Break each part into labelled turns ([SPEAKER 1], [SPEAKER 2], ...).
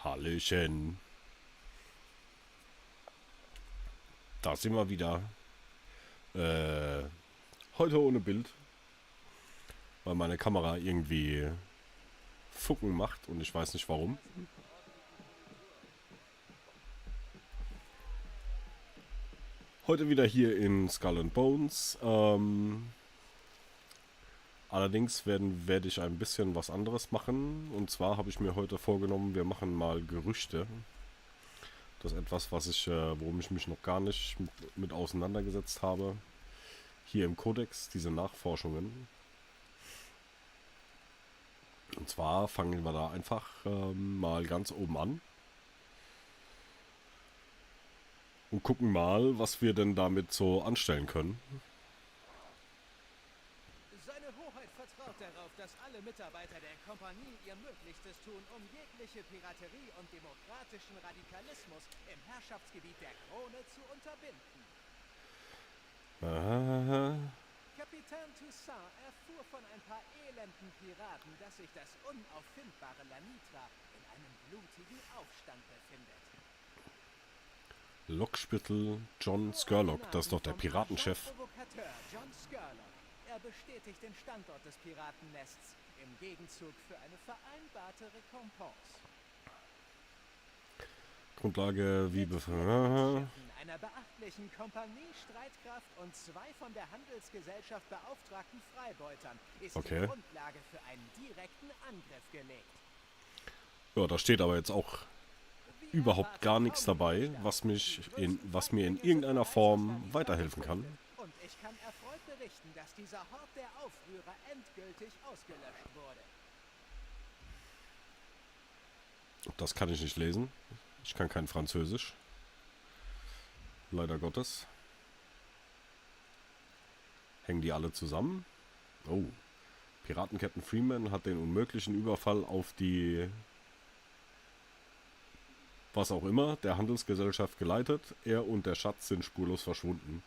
[SPEAKER 1] Hallöchen. Da sind wir wieder. Äh, heute ohne Bild, weil meine Kamera irgendwie Fucken macht und ich weiß nicht warum. Heute wieder hier in Skull and Bones. Allerdings werde ich ein bisschen was anderes machen. Und zwar habe ich mir heute vorgenommen, wir machen mal Gerüchte. Das ist etwas, worum ich mich noch gar nicht mit auseinandergesetzt habe. Hier im Kodex, diese Nachforschungen. Und zwar fangen wir da einfach mal ganz oben an und gucken mal, was wir denn damit so anstellen können.
[SPEAKER 2] Seine Hoheit vertraut darauf, dass alle Mitarbeiter der Kompanie ihr Möglichstes tun, um jegliche Piraterie und demokratischen Radikalismus im Herrschaftsgebiet der Krone zu unterbinden. Kapitän Toussaint erfuhr von ein paar elenden Piraten, dass sich das unauffindbare Lanitra in einem blutigen Aufstand befindet.
[SPEAKER 1] Lockspittel John Scurlock, das ist doch der Piratenchef.
[SPEAKER 2] Provokateur John Scurlock. Er bestätigt den Standort des Piratennests im Gegenzug für eine vereinbarte Rekompens.
[SPEAKER 1] Grundlage wie
[SPEAKER 2] Einer beachtlichen Kompanie-Streitkraft und 2 von der Handelsgesellschaft beauftragten Freibeutern ist die Grundlage für einen direkten Angriff gelegt.
[SPEAKER 1] Ja, da steht aber jetzt auch überhaupt gar nichts dabei, was mir in irgendeiner Form weiterhelfen kann.
[SPEAKER 2] Und ich kann erfreut berichten, dass dieser Hort der Aufrührer endgültig ausgelöscht wurde.
[SPEAKER 1] Das kann ich nicht lesen. Ich kann kein Französisch. Leider Gottes. Hängen die alle zusammen? Oh. Piratenkapitän Freeman hat den unmöglichen Überfall auf die was auch immer der Handelsgesellschaft geleitet. Er und der Schatz sind spurlos verschwunden.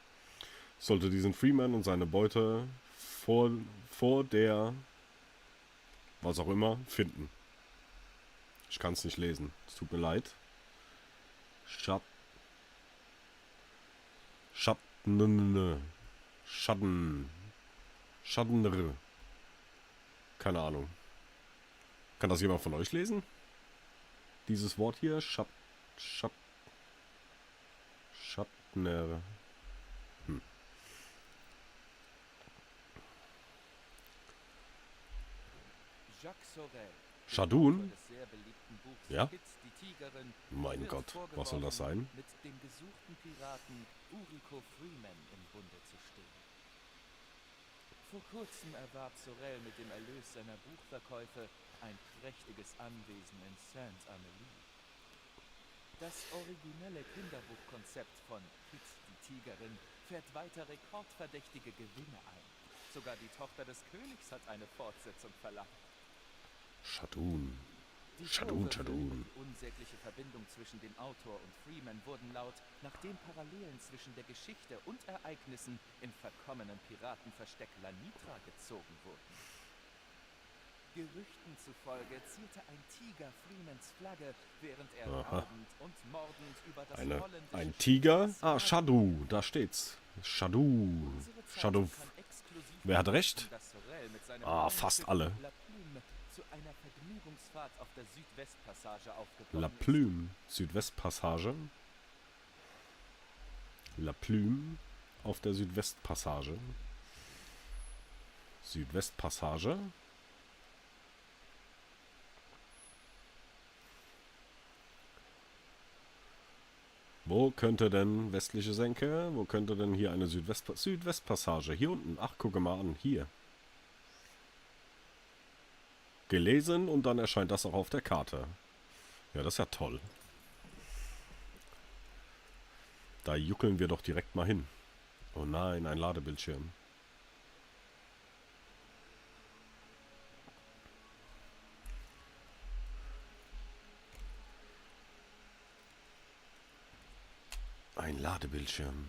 [SPEAKER 1] Sollte diesen Freeman und seine Beute vor der was auch immer finden. Ich kann es nicht lesen. Es tut mir leid. Schatten. Keine Ahnung. Kann das jemand von euch lesen? Dieses Wort hier, Schattner.
[SPEAKER 2] Jacques Sorel.
[SPEAKER 1] Shadun?
[SPEAKER 2] Des sehr beliebten Buchs
[SPEAKER 1] Ja?
[SPEAKER 2] Fitz, die Tigerin,
[SPEAKER 1] Mein
[SPEAKER 2] wird
[SPEAKER 1] Gott, was soll das sein?
[SPEAKER 2] mit dem gesuchten Piraten Ulrico Freeman im Bunde zu stehen. Vor kurzem erwarb Sorel mit dem Erlös seiner Buchverkäufe ein prächtiges Anwesen in Sainte-Amélie. Das originelle Kinderbuchkonzept von Fitz, die Tigerin fährt weiter rekordverdächtige Gewinne ein. Sogar die Tochter des Königs hat eine Fortsetzung verlangt.
[SPEAKER 1] Shadun.
[SPEAKER 2] Die
[SPEAKER 1] Shadun.
[SPEAKER 2] und unsägliche Verbindung zwischen dem Autor und Freeman wurden laut, nachdem Parallelen zwischen der Geschichte und Ereignissen im verkommenen Piratenversteck Lanitra gezogen wurden. Gerüchten zufolge zierte ein Tiger Freemans Flagge, während er raubend und mordend über das holländische
[SPEAKER 1] Ein Tiger?
[SPEAKER 2] Schiff
[SPEAKER 1] Ah, Shadu, da steht's. Shadu. Shadu. Wer hat recht? Ah, fast alle.
[SPEAKER 2] Zu einer Vergnügungsfahrt auf der Südwestpassage
[SPEAKER 1] La
[SPEAKER 2] aufgebrochen
[SPEAKER 1] Plume. Südwestpassage. La Plume auf der Südwestpassage. Südwestpassage. Wo könnte denn westliche Senke? Wo könnte denn hier eine Südwestpassage? Hier unten. Ach, gucke mal an. Hier. Gelesen und dann erscheint das auch auf der Karte. Ja, das ist ja toll. Da juckeln wir doch direkt mal hin. Oh nein, ein Ladebildschirm. Ein Ladebildschirm.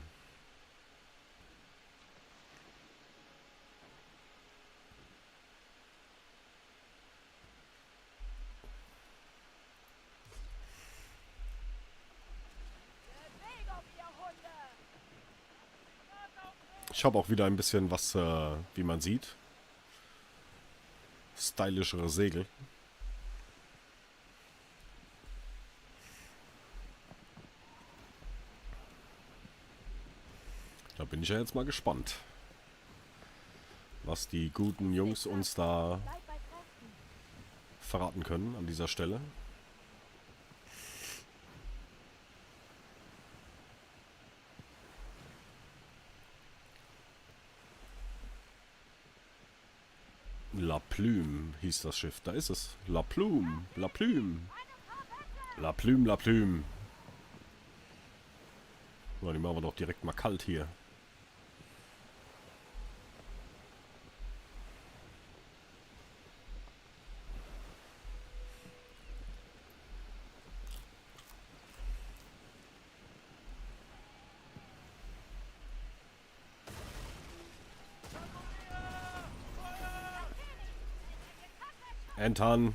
[SPEAKER 1] Ich habe auch wieder ein bisschen was, wie man sieht, stylischere Segel. Da bin ich ja jetzt mal gespannt, was die guten Jungs uns da verraten können an dieser Stelle. La Plume hieß das Schiff. Da ist es. La Plume. La Plume. La Plume, La Plume. So, die machen wir doch direkt mal kalt hier. Entern.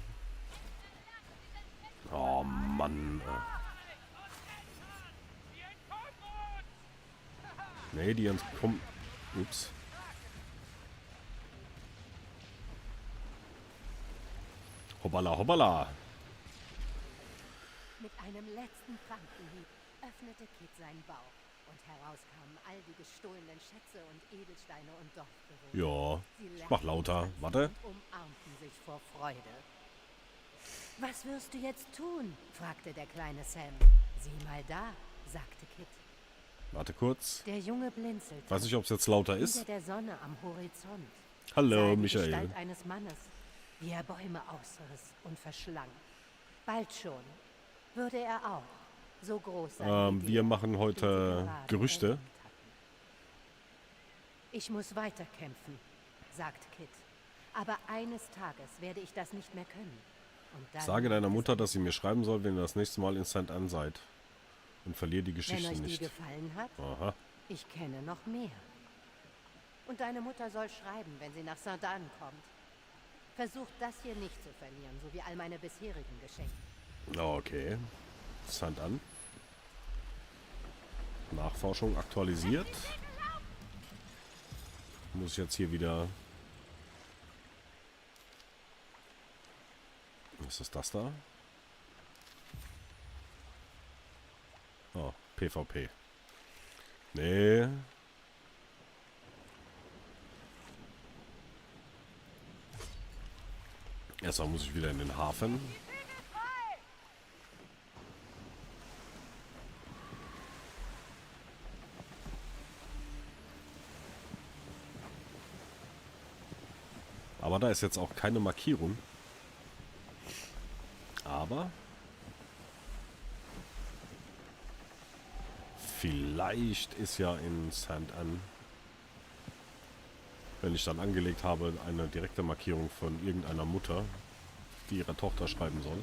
[SPEAKER 1] Oh Mann. Nee, die kommen. Ups. Hoppala, hoppala.
[SPEAKER 3] Mit einem letzten Frankenhieb öffnete Kit seinen Bauch und heraus kamen all die gestohlenen Schätze und Edelsteine und Dorfbewohner.
[SPEAKER 1] Ja, ich mach lauter. Warte.
[SPEAKER 3] Und umarmten sich vor Freude. Was wirst du jetzt tun? Fragte der kleine Sam. Sieh mal da, sagte Kit.
[SPEAKER 1] Warte kurz.
[SPEAKER 3] Der Junge blinzelte.
[SPEAKER 1] Weiß nicht, ob es jetzt lauter
[SPEAKER 3] Hinter
[SPEAKER 1] ist.
[SPEAKER 3] der Sonne am Horizont.
[SPEAKER 1] Hallo,
[SPEAKER 3] Sah die
[SPEAKER 1] Michael.
[SPEAKER 3] Gestalt eines Mannes, wie er Bäume ausriss und verschlang. Bald schon würde er auch so groß sein.
[SPEAKER 1] Wir machen heute Gerüchte.
[SPEAKER 3] Ich muss weiterkämpfen, sagt Kit. Aber eines Tages werde ich das nicht mehr können. Und dann
[SPEAKER 1] Sage deiner Mutter, dass sie mir schreiben soll, wenn ihr das nächste Mal in St. Anne seid. Und verliere die
[SPEAKER 3] wenn
[SPEAKER 1] Geschichte
[SPEAKER 3] euch die
[SPEAKER 1] nicht.
[SPEAKER 3] gefallen hat,
[SPEAKER 1] Aha.
[SPEAKER 3] ich kenne noch mehr. Und deine Mutter soll schreiben, wenn sie nach St. Anne kommt. Versucht das hier nicht zu verlieren, so wie all meine bisherigen Geschenke.
[SPEAKER 1] Okay. St. Anne. Nachforschung aktualisiert. Muss ich jetzt hier wieder... Was ist das da? Oh, PvP. Nee. Erstmal muss ich wieder in den Hafen. Aber da ist jetzt auch keine Markierung. Aber vielleicht ist ja in St. Anne, wenn ich dann angelegt habe, eine direkte Markierung von irgendeiner Mutter, die ihrer Tochter schreiben soll.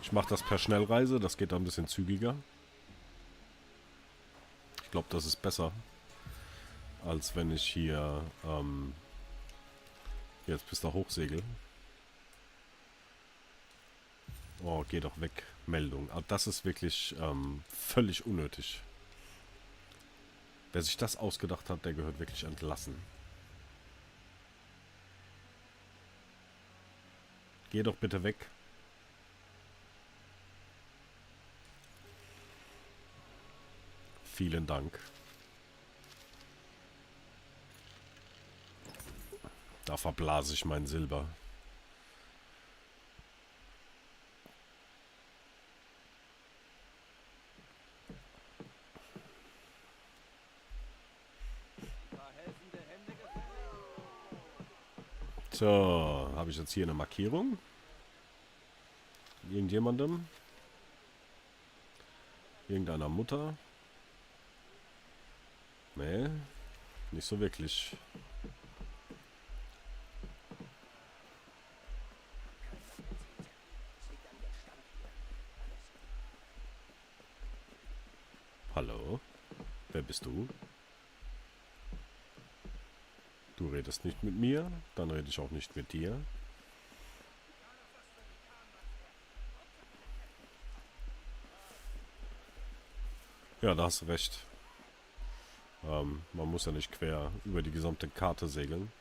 [SPEAKER 1] Ich mache das per Schnellreise, das geht da ein bisschen zügiger. Ich glaube, das ist besser, als wenn ich hier jetzt bis da hochsegel. Oh, geh doch weg. Meldung. Aber das ist wirklich völlig unnötig. Wer sich das ausgedacht hat, der gehört wirklich entlassen. Geh doch bitte weg. Vielen Dank. Da verblase ich mein Silber. So, habe ich jetzt hier eine Markierung? Irgendjemandem? Irgendeiner Mutter? Nee, nicht so wirklich. Hallo? Wer bist du? Du redest nicht mit mir, dann rede ich auch nicht mit dir. Ja, da hast du recht. Man muss ja nicht quer über die gesamte Karte segeln.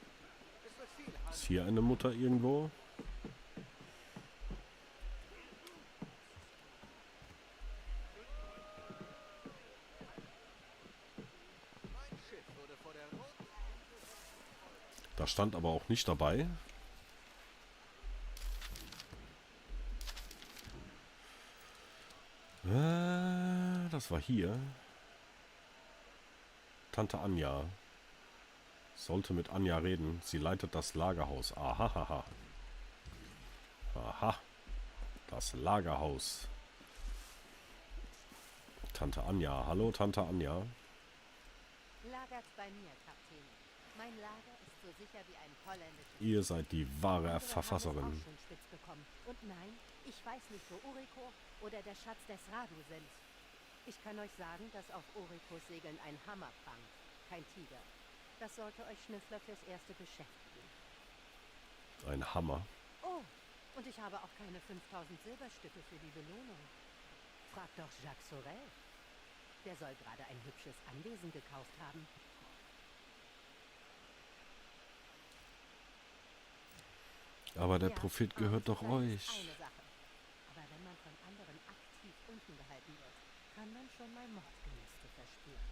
[SPEAKER 1] Ist hier eine Mutter irgendwo? Da stand aber auch nicht dabei. Das war hier. Tante Anja. Sollte mit Anja reden. Sie leitet das Lagerhaus. Ahahaha. Aha. Das Lagerhaus. Tante Anja. Hallo, Tante Anja.
[SPEAKER 3] Lagert bei mir, Kapitän. Mein Lager ist so sicher wie ein holländisches.
[SPEAKER 1] Ihr seid die wahre
[SPEAKER 3] Unsere
[SPEAKER 1] Verfasserin.
[SPEAKER 3] haben es auch schon spitz bekommen. Und nein, ich weiß nicht, wo Uriko oder der Schatz des Radu sind. Ich kann euch sagen, dass auf Urikos Segeln ein Hammer prangt, kein Tiger. Das sollte euch Schnüffler fürs Erste beschäftigen.
[SPEAKER 1] Ein Hammer.
[SPEAKER 3] Oh, und ich habe auch keine 5000 Silberstücke für die Belohnung. Frag doch Jacques Sorel. Der soll gerade ein hübsches Anwesen gekauft haben.
[SPEAKER 1] Aber der
[SPEAKER 3] Ja,
[SPEAKER 1] Prophet
[SPEAKER 3] arm
[SPEAKER 1] gehört
[SPEAKER 3] zu
[SPEAKER 1] doch
[SPEAKER 3] sein ist
[SPEAKER 1] euch.
[SPEAKER 3] eine Sache. Aber wenn man von anderen aktiv unten gehalten wird, kann man schon mal Mordgelüste verspüren.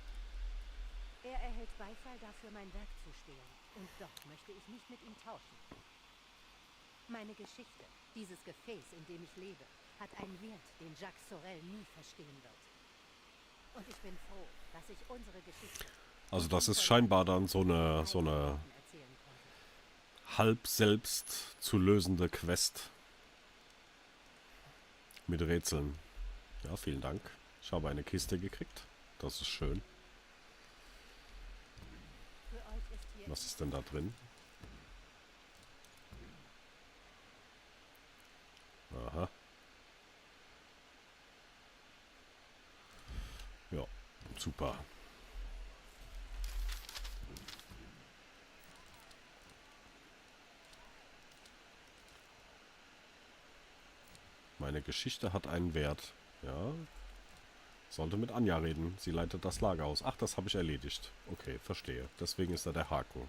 [SPEAKER 3] Er erhält Beifall dafür, mein Werk zu stehlen. Und doch möchte ich nicht mit ihm tauschen. Meine Geschichte, dieses Gefäß, in dem ich lebe, hat einen Wert, den Jacques Sorel nie verstehen wird. Und ich bin froh, dass ich unsere Geschichte
[SPEAKER 1] Also das ist scheinbar dann so eine
[SPEAKER 3] erzählen konnte.
[SPEAKER 1] halb selbst zu lösende Quest. Mit Rätseln. Ja, vielen Dank. Ich habe eine Kiste gekriegt. Das ist schön.
[SPEAKER 3] Für euch ist hier
[SPEAKER 1] Was ist denn da drin? Aha. Ja, super. Meine Geschichte hat einen Wert. Ja. Sollte mit Anja reden. Sie leitet das Lagerhaus. Ach, das habe ich erledigt. Okay, verstehe. Deswegen ist da der Haken.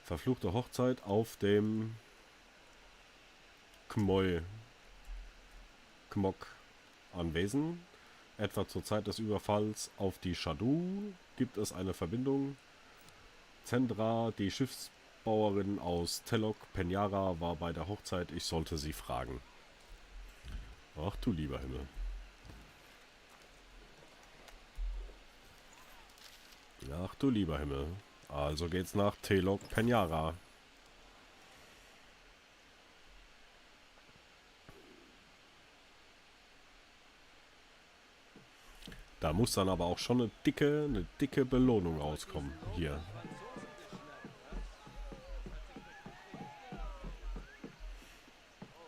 [SPEAKER 1] Verfluchte Hochzeit auf dem Kmok Anwesen. Etwa zur Zeit des Überfalls auf die Shadu gibt es eine Verbindung. Zendra, die Schiffsbauerin aus Telok Peñara, war bei der Hochzeit. Ich sollte sie fragen. Ach du lieber Himmel. Ach du lieber Himmel. Also geht's nach Telok Peñara. Da muss dann aber auch schon eine dicke Belohnung rauskommen. Hier.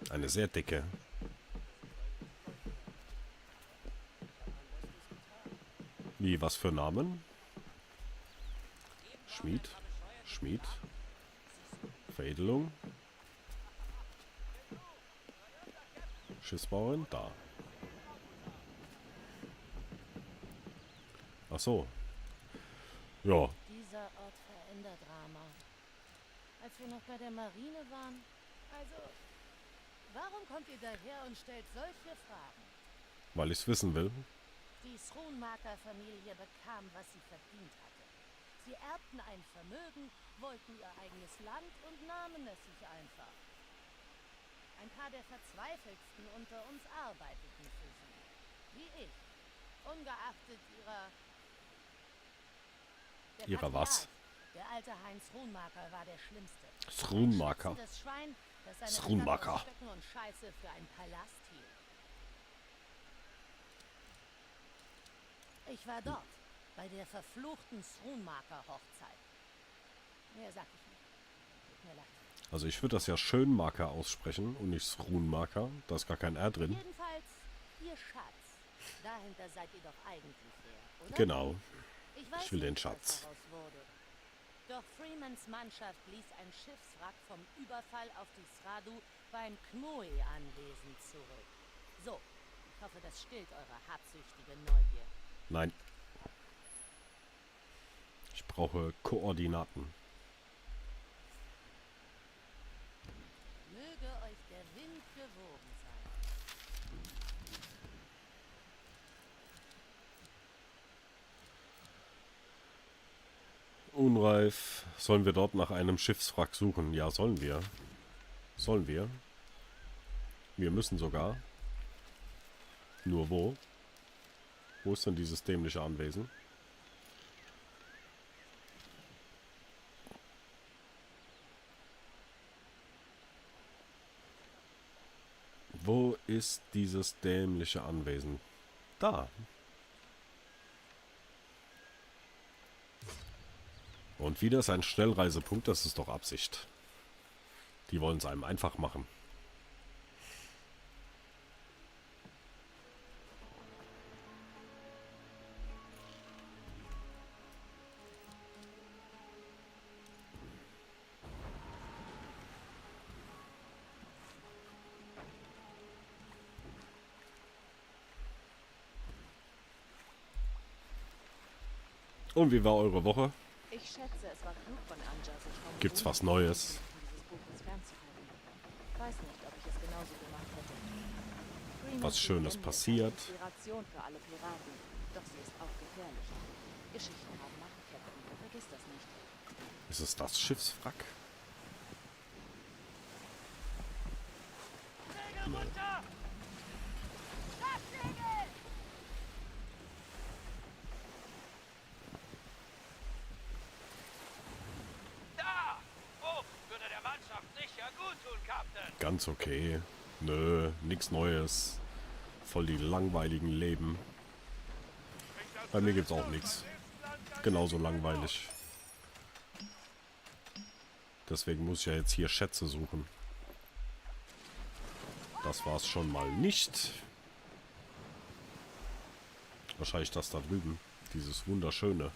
[SPEAKER 1] Eine sehr dicke. Wie, was für Namen? Schmied. Schmied. Veredelung. Schiffsbauerin. Da. Ach so. Ja.
[SPEAKER 4] Dieser Ort verändert Rama. Als wir noch bei der Marine waren. Also, warum kommt ihr daher und stellt solche Fragen?
[SPEAKER 1] Weil ich es wissen will.
[SPEAKER 4] Die Schroonmaker-Familie bekam, was sie verdient hatte. Sie erbten ein Vermögen, wollten ihr eigenes Land und nahmen es sich einfach. Ein paar der Verzweifeltsten unter uns arbeiteten für sie. Wie ich. Ungeachtet ihrer... Der
[SPEAKER 1] Ihrer was?
[SPEAKER 4] Patriarch, der alte Heinz Schroonmaker, war der Schlimmste.
[SPEAKER 1] Schroonmaker.
[SPEAKER 4] Ein schwätzendes Schwein, das seine
[SPEAKER 1] Schroonmaker.
[SPEAKER 4] Rinder aus Stöcken und Scheiße für einen Palast hielt. Ich war dort, bei der verfluchten Schroonmaker-Hochzeit. Mehr sag ich nicht. Tut mir leid.
[SPEAKER 1] Also ich würde das ja Schönmarker aussprechen und nicht Schroonmarker. Da ist gar kein R drin.
[SPEAKER 4] Jedenfalls, ihr Schatz. Dahinter seid ihr doch eigentlich her, oder?
[SPEAKER 1] Genau.
[SPEAKER 4] Weiß
[SPEAKER 1] Ich will den
[SPEAKER 4] nicht, was
[SPEAKER 1] Schatz.
[SPEAKER 4] daraus wurde. Doch Freemans Mannschaft ließ ein Schiffswrack vom Überfall auf die Sradu beim Kmoe-Anwesen zurück. So, hoffe, das stillt eure habsüchtige Neugier.
[SPEAKER 1] Nein. Ich brauche Koordinaten.
[SPEAKER 4] Möge euch der Wind gewogen sein.
[SPEAKER 1] Unreif. Sollen wir dort nach einem Schiffswrack suchen? Ja, sollen wir. Sollen wir. Wir müssen sogar. Nur wo? Wo ist denn dieses dämliche Anwesen? Wo ist dieses dämliche Anwesen? Da. Und wieder ist ein Schnellreisepunkt, das ist doch Absicht. Die wollen es einem einfach machen. Und wie war eure Woche?
[SPEAKER 5] Ich schätze, es war klug von Anja, sich vom
[SPEAKER 1] Gibt's was
[SPEAKER 5] Grund
[SPEAKER 1] Neues?
[SPEAKER 5] dieses Buches fernzuhalten. Weiß nicht, ob ich es genauso gemacht hätte. Freemans
[SPEAKER 1] Was Schönes
[SPEAKER 5] Legende ist
[SPEAKER 1] passiert?
[SPEAKER 5] eine Inspiration für alle Piraten, doch sie ist auch gefährlich. Geschichten haben Machtketten, vergiss das nicht.
[SPEAKER 1] Ist es das Schiffswrack?
[SPEAKER 2] Segel runter! Da! Bruch würde der Mannschaft sicher gut tun, Captain.
[SPEAKER 1] Ganz okay. Nö, nix Neues. Voll die langweiligen Leben. Bei mir gibt's auch nichts. Genauso langweilig. Deswegen muss ich ja jetzt hier Schätze suchen. Das war's schon mal nicht. Wahrscheinlich das da drüben. Dieses wunderschöne.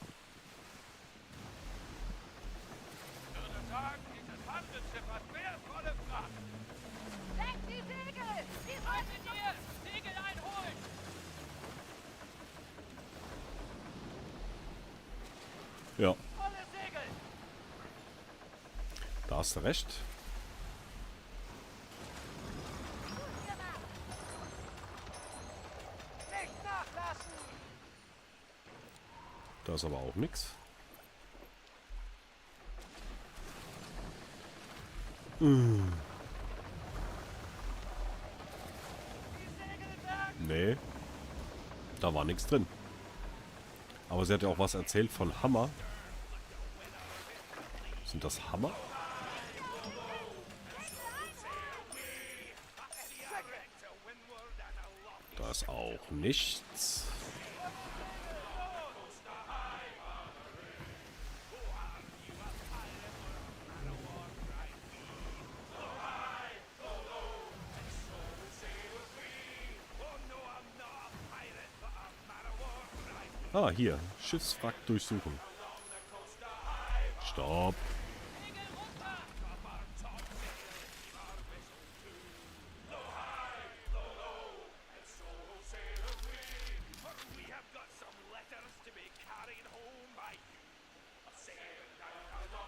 [SPEAKER 2] Ich würde sagen, dieses Handelsschiff hat wertvolle Fracht.
[SPEAKER 4] Senkt die Segel! Die
[SPEAKER 2] Haltet ihr! Segel einholen!
[SPEAKER 1] Ja,
[SPEAKER 2] Volle Segel!
[SPEAKER 1] da hast du recht.
[SPEAKER 2] Nicht nachlassen!
[SPEAKER 1] Da ist aber auch nichts. Nee, da war nichts drin. Aber sie hat ja auch was erzählt von Hammer. Sind das Hammer? Da ist auch nichts. Ah, hier. Schiffswrack durchsuchen. Stopp.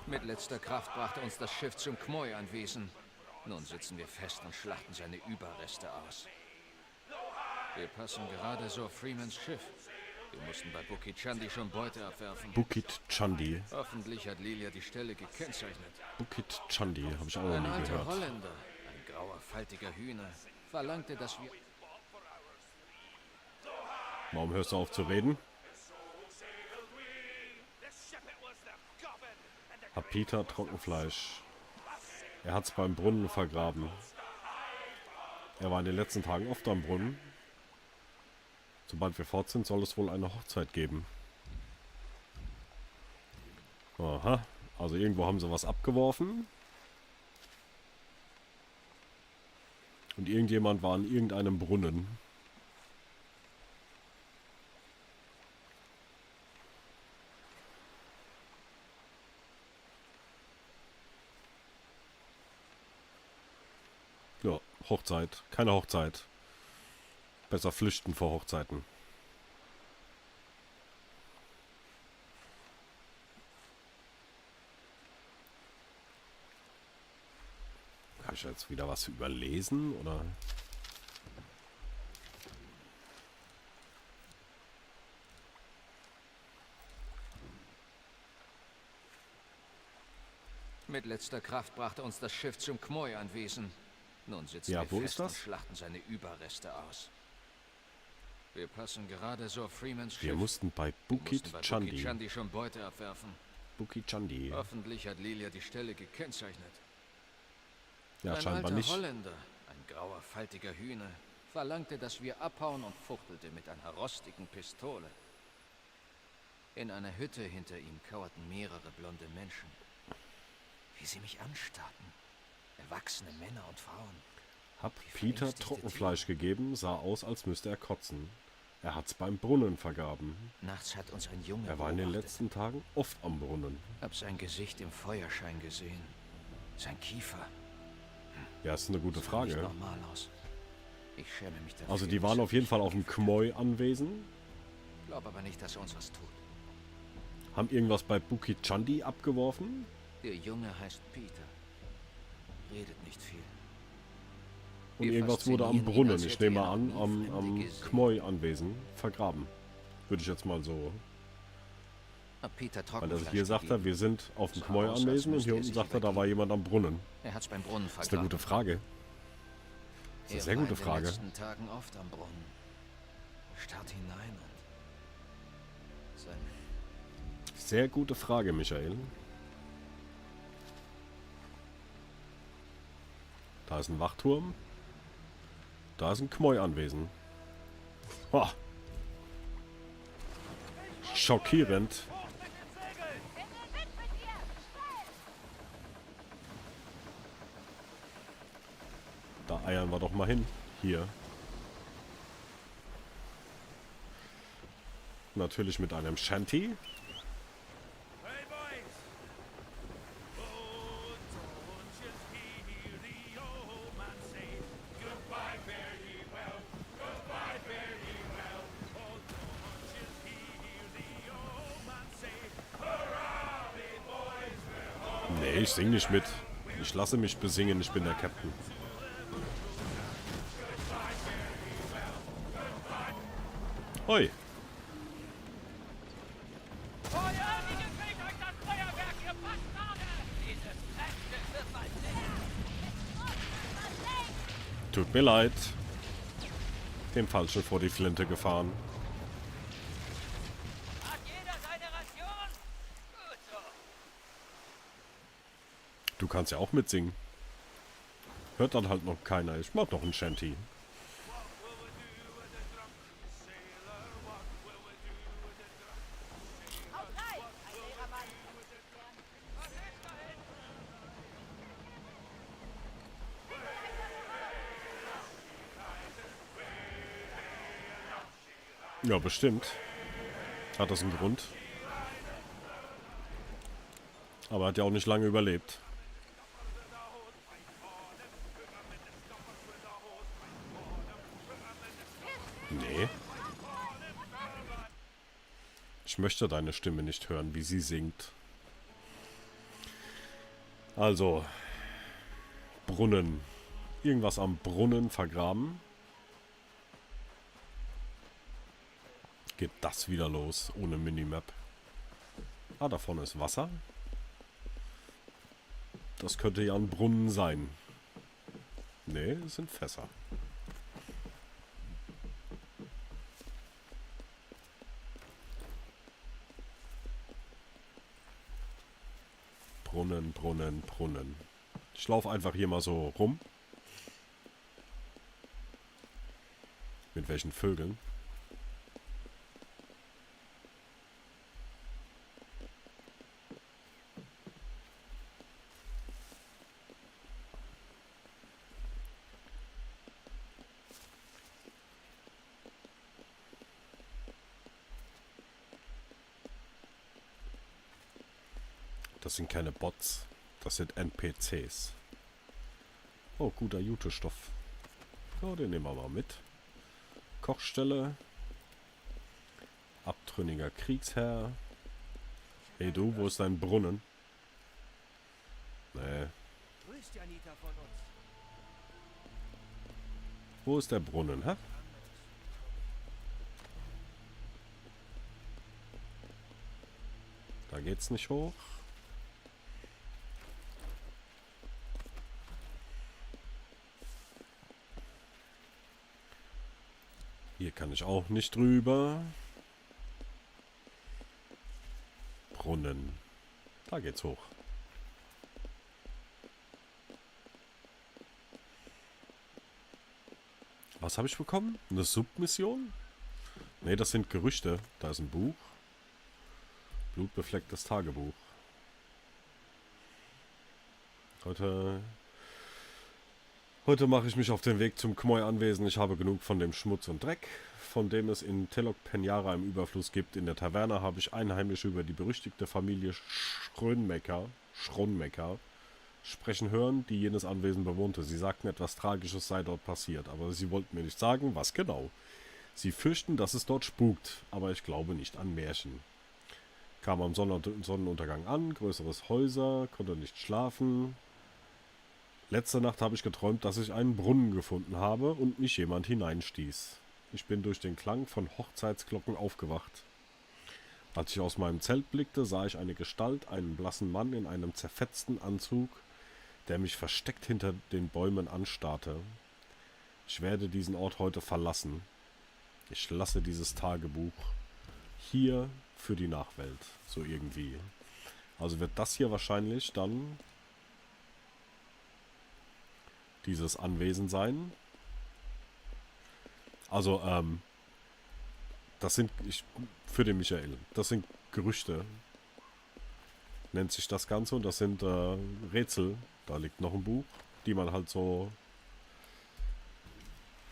[SPEAKER 6] Mit letzter Kraft brachte uns das Schiff zum Khmoy-Anwesen. Nun sitzen wir fest und schlachten seine Überreste aus. Wir passen gerade so auf Freemans Schiff. Wir mussten bei Bukit Chandi schon Beute abwerfen.
[SPEAKER 1] Bukit Chandi.
[SPEAKER 6] Hoffentlich hat Lilia die Stelle gekennzeichnet.
[SPEAKER 1] Bukit Chandi, habe ich auch noch
[SPEAKER 6] Ein
[SPEAKER 1] nie
[SPEAKER 6] alter
[SPEAKER 1] gehört.
[SPEAKER 6] Holländer, ein grauer, faltiger Hühner, verlangte, dass wir...
[SPEAKER 1] Warum hörst du auf zu reden? Hat Peter Trockenfleisch. Er hat's beim Brunnen vergraben. Er war in den letzten Tagen oft am Brunnen. Sobald wir fort sind, soll es wohl eine Hochzeit geben. Aha, also irgendwo haben sie was abgeworfen. Und irgendjemand war an irgendeinem Brunnen. Ja, Hochzeit. Keine Hochzeit. Besser flüchten vor Hochzeiten. Habe ich jetzt wieder was überlesen, oder?
[SPEAKER 6] Mit letzter Kraft brachte uns das Schiff zum Khmoy-Anwesen. Nun sitzen
[SPEAKER 1] Ja,
[SPEAKER 6] wir
[SPEAKER 1] wo
[SPEAKER 6] fest
[SPEAKER 1] ist
[SPEAKER 6] und
[SPEAKER 1] das?
[SPEAKER 6] schlachten seine Überreste aus. Wir passen gerade so Freemans Schiff.
[SPEAKER 1] Wir mussten bei
[SPEAKER 6] Wir
[SPEAKER 1] Bukit
[SPEAKER 6] mussten bei
[SPEAKER 1] Chandi.
[SPEAKER 6] Bukit Chandi schon Beute abwerfen.
[SPEAKER 1] Bukit Chandi.
[SPEAKER 6] Hoffentlich hat Lilia die Stelle gekennzeichnet.
[SPEAKER 1] Ja,
[SPEAKER 6] Ein
[SPEAKER 1] scheinbar
[SPEAKER 6] alter
[SPEAKER 1] nicht.
[SPEAKER 6] Holländer, ein grauer, faltiger Hühner, verlangte, dass wir abhauen und fuchtelte mit einer rostigen Pistole. In einer Hütte hinter ihm kauerten mehrere blonde Menschen. Wie sie mich anstarrten. Erwachsene Männer und Frauen.
[SPEAKER 1] Hab
[SPEAKER 6] Wie
[SPEAKER 1] Peter
[SPEAKER 6] verängstigte
[SPEAKER 1] Trockenfleisch gegeben, sah aus, als müsste er kotzen. Er hat's beim Brunnen vergraben.
[SPEAKER 6] Nachts hat uns ein Junge
[SPEAKER 1] Er war in den
[SPEAKER 6] beobachtet.
[SPEAKER 1] letzten Tagen oft am Brunnen.
[SPEAKER 6] Hab sein Gesicht im Feuerschein gesehen. Sein Kiefer.
[SPEAKER 1] Ja, ist eine gute
[SPEAKER 6] Sah nicht
[SPEAKER 1] Frage.
[SPEAKER 6] normal aus. Ich schäme mich dafür.
[SPEAKER 1] Also die waren auf jeden Fall auf dem Khmoy-Anwesen.
[SPEAKER 6] Glaub aber nicht, dass er uns was tut.
[SPEAKER 1] Haben irgendwas bei Bukit Chandi abgeworfen.
[SPEAKER 6] Der Junge heißt Peter. Redet nicht viel.
[SPEAKER 1] Und
[SPEAKER 6] Wir
[SPEAKER 1] irgendwas wurde am
[SPEAKER 6] faszinieren ihn,
[SPEAKER 1] Brunnen,
[SPEAKER 6] als
[SPEAKER 1] ich
[SPEAKER 6] hätte
[SPEAKER 1] nehme
[SPEAKER 6] er noch
[SPEAKER 1] an,
[SPEAKER 6] nie
[SPEAKER 1] am
[SPEAKER 6] Fremde gesehen.
[SPEAKER 1] Khmoy-Anwesen vergraben. Würde ich jetzt mal so.
[SPEAKER 6] Hab Peter
[SPEAKER 1] Weil
[SPEAKER 6] Trockenfleisch
[SPEAKER 1] also hier sagt er,
[SPEAKER 6] gegeben.
[SPEAKER 1] wir sind auf dem
[SPEAKER 6] Sah aus, als
[SPEAKER 1] Khmoy-Anwesen und
[SPEAKER 6] müsste
[SPEAKER 1] hier
[SPEAKER 6] er
[SPEAKER 1] unten
[SPEAKER 6] sich
[SPEAKER 1] sagt er, da war
[SPEAKER 6] übergeben.
[SPEAKER 1] jemand am Brunnen.
[SPEAKER 6] Er hat's beim Brunnen
[SPEAKER 1] Das ist eine
[SPEAKER 6] vergraben.
[SPEAKER 1] gute Frage. Das ist eine sehr
[SPEAKER 6] Er war
[SPEAKER 1] gute
[SPEAKER 6] in den
[SPEAKER 1] Frage.
[SPEAKER 6] letzten Tagen oft am Brunnen. Starrt hinein und... Sein
[SPEAKER 1] Sehr gute Frage, Michael. Da ist ein Wachturm. Da ist ein Khmoy-Anwesen. Oh. Schockierend. Da eiern wir doch mal hin. Hier. Natürlich mit einem Shanty.
[SPEAKER 2] Hey boys! Oh, don't you hear the old man say goodbye, fare ye well, goodbye, fare ye well. Oh, don't you hear the old man say hurrah, big boys, we're home.
[SPEAKER 1] Nee, ich sing nicht mit. Ich lasse mich besingen, ich bin der Captain. Hoi.
[SPEAKER 2] Feuer, wie gefällt euch das Feuerwerk, ihr Bastarde? Dieses Feste wird mal
[SPEAKER 1] Tut mir leid. Dem Falschen vor die Flinte gefahren.
[SPEAKER 2] Hat jeder seine Ration? Gut so.
[SPEAKER 1] Du kannst ja auch mitsingen. Hört dann halt noch keiner. Ich mach noch ein Shanty.
[SPEAKER 4] Haut rein, ein leerer Mann.
[SPEAKER 1] Ja, bestimmt. Hat das einen Grund. Aber hat ja auch nicht lange überlebt. Nee. Ich möchte deine Stimme nicht hören, wie sie singt. Also, Brunnen. Irgendwas am Brunnen vergraben. Geht das wieder los, ohne Minimap. Ah, da vorne ist Wasser. Das könnte ja ein Brunnen sein. Nee, es sind Fässer. Brunnen, Brunnen, Brunnen. Ich laufe einfach hier mal so rum. Mit welchen Vögeln? Das sind keine Bots, das sind NPCs. Oh, guter Jutestoff. Ja, den nehmen wir mal mit. Kochstelle. Abtrünniger Kriegsherr. Hey du, wo ist dein Brunnen? Nee.
[SPEAKER 2] Grüßt Janita von uns.
[SPEAKER 1] Wo ist der Brunnen, hä? Da geht's nicht hoch. Hier kann ich auch nicht drüber. Brunnen. Da geht's hoch. Was habe ich bekommen? Eine Submission? Ne, das sind Gerüchte. Da ist ein Buch. Blutbeflecktes Tagebuch. Heute mache ich mich auf den Weg zum Khmoy-Anwesen. Ich habe genug von dem Schmutz und Dreck, von dem es in Telok Penyara im Überfluss gibt. In der Taverne habe ich Einheimische über die berüchtigte Familie Schronmecker sprechen hören, die jenes Anwesen bewohnte. Sie sagten, etwas Tragisches sei dort passiert, aber sie wollten mir nicht sagen, was genau. Sie fürchten, dass es dort spukt, aber ich glaube nicht an Märchen. Kam am Sonnenuntergang an, größeres Häuser, konnte nicht schlafen. Letzte Nacht habe ich geträumt, dass ich einen Brunnen gefunden habe und mich jemand hineinstieß. Ich bin durch den Klang von Hochzeitsglocken aufgewacht. Als ich aus meinem Zelt blickte, sah ich eine Gestalt, einen blassen Mann in einem zerfetzten Anzug, der mich versteckt hinter den Bäumen anstarrte. Ich werde diesen Ort heute verlassen. Ich lasse dieses Tagebuch hier für die Nachwelt, so irgendwie. Also wird das hier wahrscheinlich dann dieses Anwesen sein. Also, das sind, für den Michael, das sind Gerüchte, nennt sich das Ganze, und das sind Rätsel. Da liegt noch ein Buch, die man halt so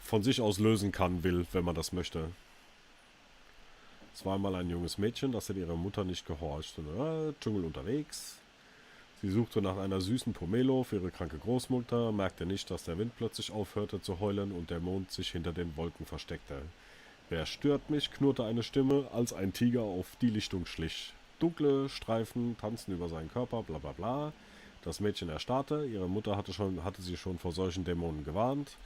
[SPEAKER 1] von sich aus lösen kann, wenn man das möchte. Es war einmal ein junges Mädchen, das in ihrer Mutter nicht gehorchte. Dschungel unterwegs. Sie suchte nach einer süßen Pomelo für ihre kranke Großmutter, merkte nicht, dass der Wind plötzlich aufhörte zu heulen und der Mond sich hinter den Wolken versteckte. Wer stört mich, knurrte eine Stimme, als ein Tiger auf die Lichtung schlich. Dunkle Streifen tanzten über seinen Körper, bla bla bla. Das Mädchen erstarrte, ihre Mutter hatte sie schon vor solchen Dämonen gewarnt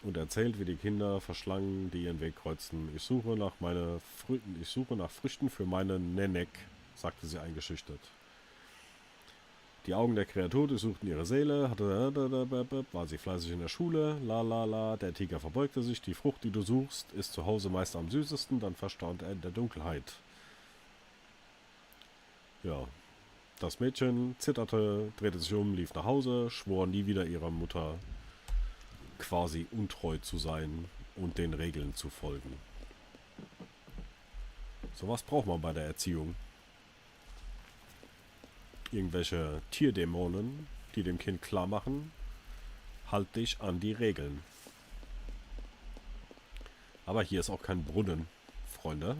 [SPEAKER 1] und erzählt, wie die Kinder verschlangen, die ihren Weg kreuzten. Ich suche nach Früchten für meine Nenek, sagte sie eingeschüchtert. Die Augen der Kreatur durchsuchten ihre Seele, war sie fleißig in der Schule, der Tiger verbeugte sich, die Frucht, die du suchst, ist zu Hause meist am süßesten, dann verstaunte er in der Dunkelheit. Ja, das Mädchen zitterte, drehte sich um, lief nach Hause, schwor nie wieder ihrer Mutter quasi untreu zu sein und den Regeln zu folgen. Sowas braucht man bei der Erziehung. Irgendwelche Tierdämonen, die dem Kind klar machen, halt dich an die Regeln. Aber hier ist auch kein Brunnen, Freunde.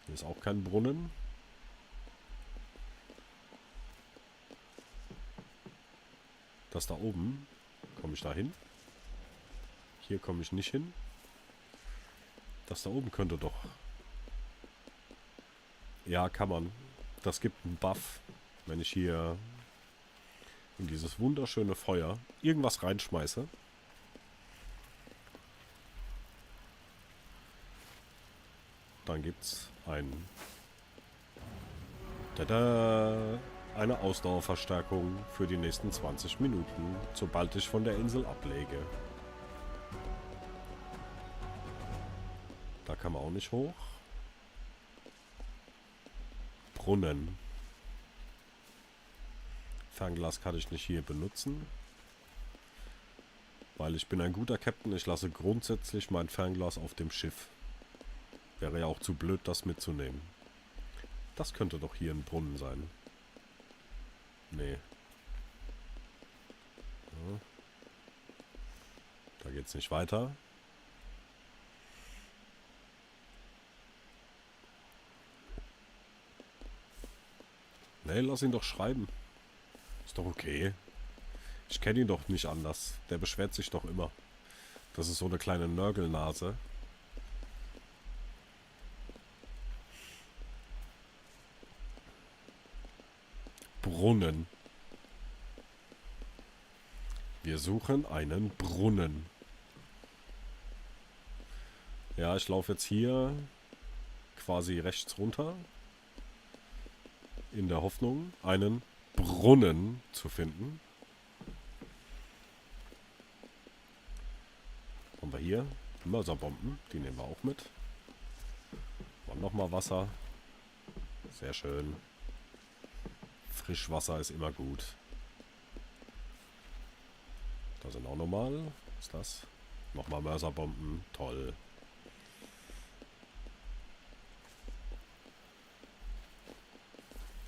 [SPEAKER 1] Hier ist auch kein Brunnen. Das da oben, komme ich da hin? Hier komme ich nicht hin. Das da oben könnte doch... Ja, kann man. Das gibt einen Buff, wenn ich hier in dieses wunderschöne Feuer irgendwas reinschmeiße. Dann gibt's eine Ausdauerverstärkung für die nächsten 20 Minuten, sobald ich von der Insel ablege. Da kann man auch nicht hoch. Brunnen. Fernglas kann ich nicht hier benutzen, weil ich bin ein guter Captain. Ich lasse grundsätzlich mein Fernglas auf dem Schiff. Wäre ja auch zu blöd, das mitzunehmen. Das könnte doch hier ein Brunnen sein. Nee. Ja. Da geht's nicht weiter. Nee, lass ihn doch schreiben. Ist doch okay. Ich kenne ihn doch nicht anders. Der beschwert sich doch immer, Das ist so eine kleine Nörgelnase. Brunnen. Wir suchen einen Brunnen. Ja, ich laufe jetzt hier quasi rechts runter. In der Hoffnung, einen Brunnen zu finden. Haben wir hier Mörserbomben. Die nehmen wir auch mit. Und nochmal Wasser. Sehr schön. Frischwasser ist immer gut. Da sind auch nochmal. Was ist das? Nochmal Mörserbomben. Toll.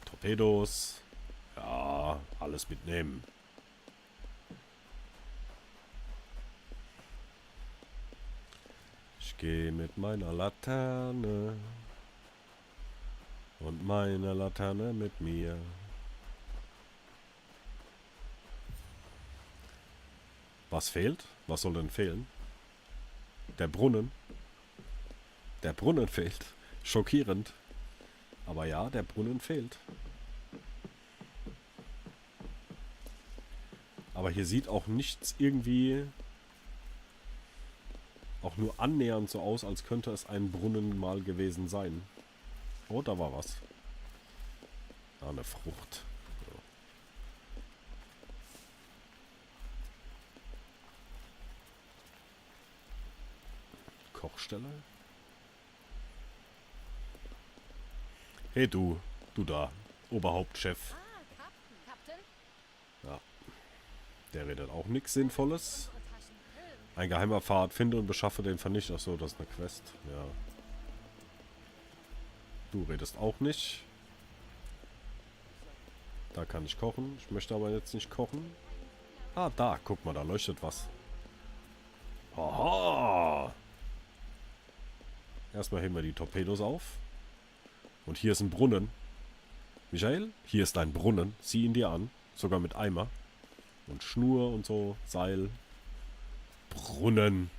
[SPEAKER 1] Torpedos. Ja, alles mitnehmen. Ich gehe mit meiner Laterne. Und meine Laterne mit mir. Was fehlt? Was soll denn fehlen? Der Brunnen. Der Brunnen fehlt. Schockierend. Aber ja, der Brunnen fehlt. Aber hier sieht auch nichts irgendwie auch nur annähernd so aus, als könnte es ein Brunnen mal gewesen sein. Oh, da war was. Ah, eine Frucht. So. Kochstelle. Hey du da, Oberhauptchef.
[SPEAKER 4] Captain?
[SPEAKER 1] Der redet auch nichts Sinnvolles. Ein geheimer Pfad, finde und beschaffe den Vernichter. Achso, das ist eine Quest. Ja. Du redest auch nicht. Da kann ich kochen. Ich möchte aber jetzt nicht kochen. Ah, da, guck mal, da leuchtet was. Aha! Erstmal heben wir die Torpedos auf. Und hier ist ein Brunnen. Michael, hier ist ein Brunnen. Sieh ihn dir an. Sogar mit Eimer. Und Schnur und so. Seil. Brunnen.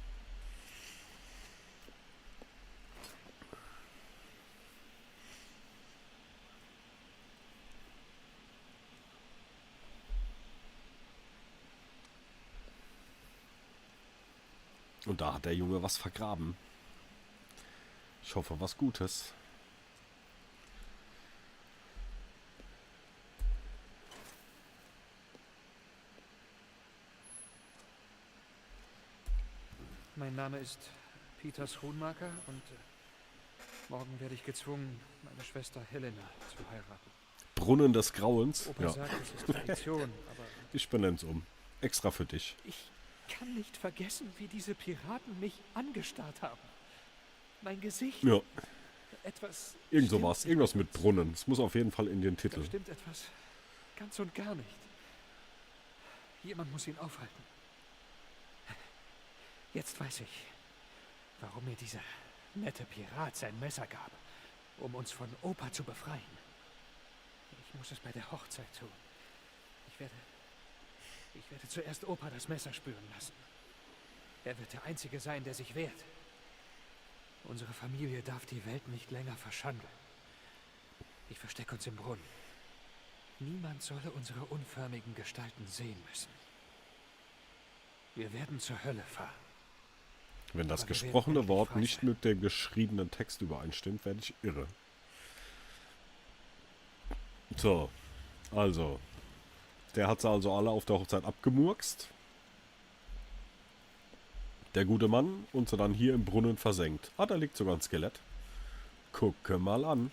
[SPEAKER 1] Und da hat der Junge was vergraben. Ich hoffe, was Gutes.
[SPEAKER 7] Mein Name ist Peter Schoonmaker und morgen werde ich gezwungen, meine Schwester Helena zu heiraten.
[SPEAKER 1] Brunnen des Grauens.
[SPEAKER 7] Opa
[SPEAKER 1] Ja.
[SPEAKER 7] sagt, es ist Tradition, aber
[SPEAKER 1] Ich benenn's um. Extra für dich.
[SPEAKER 7] ich kann nicht vergessen, wie diese Piraten mich angestarrt haben. Mein Gesicht,
[SPEAKER 1] Ja,
[SPEAKER 7] etwas...
[SPEAKER 1] irgend
[SPEAKER 7] stimmt
[SPEAKER 1] sowas.
[SPEAKER 7] nicht
[SPEAKER 1] Irgendwas
[SPEAKER 7] mehr
[SPEAKER 1] mit
[SPEAKER 7] ganz.
[SPEAKER 1] Brunnen. Es muss auf jeden Fall in den
[SPEAKER 7] Da
[SPEAKER 1] Titel.
[SPEAKER 7] stimmt etwas ganz und gar nicht. Jemand muss ihn aufhalten. Jetzt weiß ich, warum mir dieser nette Pirat sein Messer gab, um uns von Opa zu befreien. Ich muss es bei der Hochzeit tun. Ich werde zuerst Opa das Messer spüren lassen. Er wird der Einzige sein, der sich wehrt. Unsere Familie darf die Welt nicht länger verschandeln. Ich verstecke uns im Brunnen. Niemand solle unsere unförmigen Gestalten sehen müssen. Wir werden zur Hölle fahren.
[SPEAKER 1] Wenn das
[SPEAKER 7] Aber wir werden
[SPEAKER 1] gesprochene
[SPEAKER 7] endlich
[SPEAKER 1] Wort
[SPEAKER 7] frei
[SPEAKER 1] nicht
[SPEAKER 7] sein.
[SPEAKER 1] mit dem geschriebenen Text übereinstimmt, werde ich irre. So, also. Der hat sie also alle auf der Hochzeit abgemurkst. Der gute Mann und sie dann hier im Brunnen versenkt. Ah, da liegt sogar ein Skelett. Gucke mal an.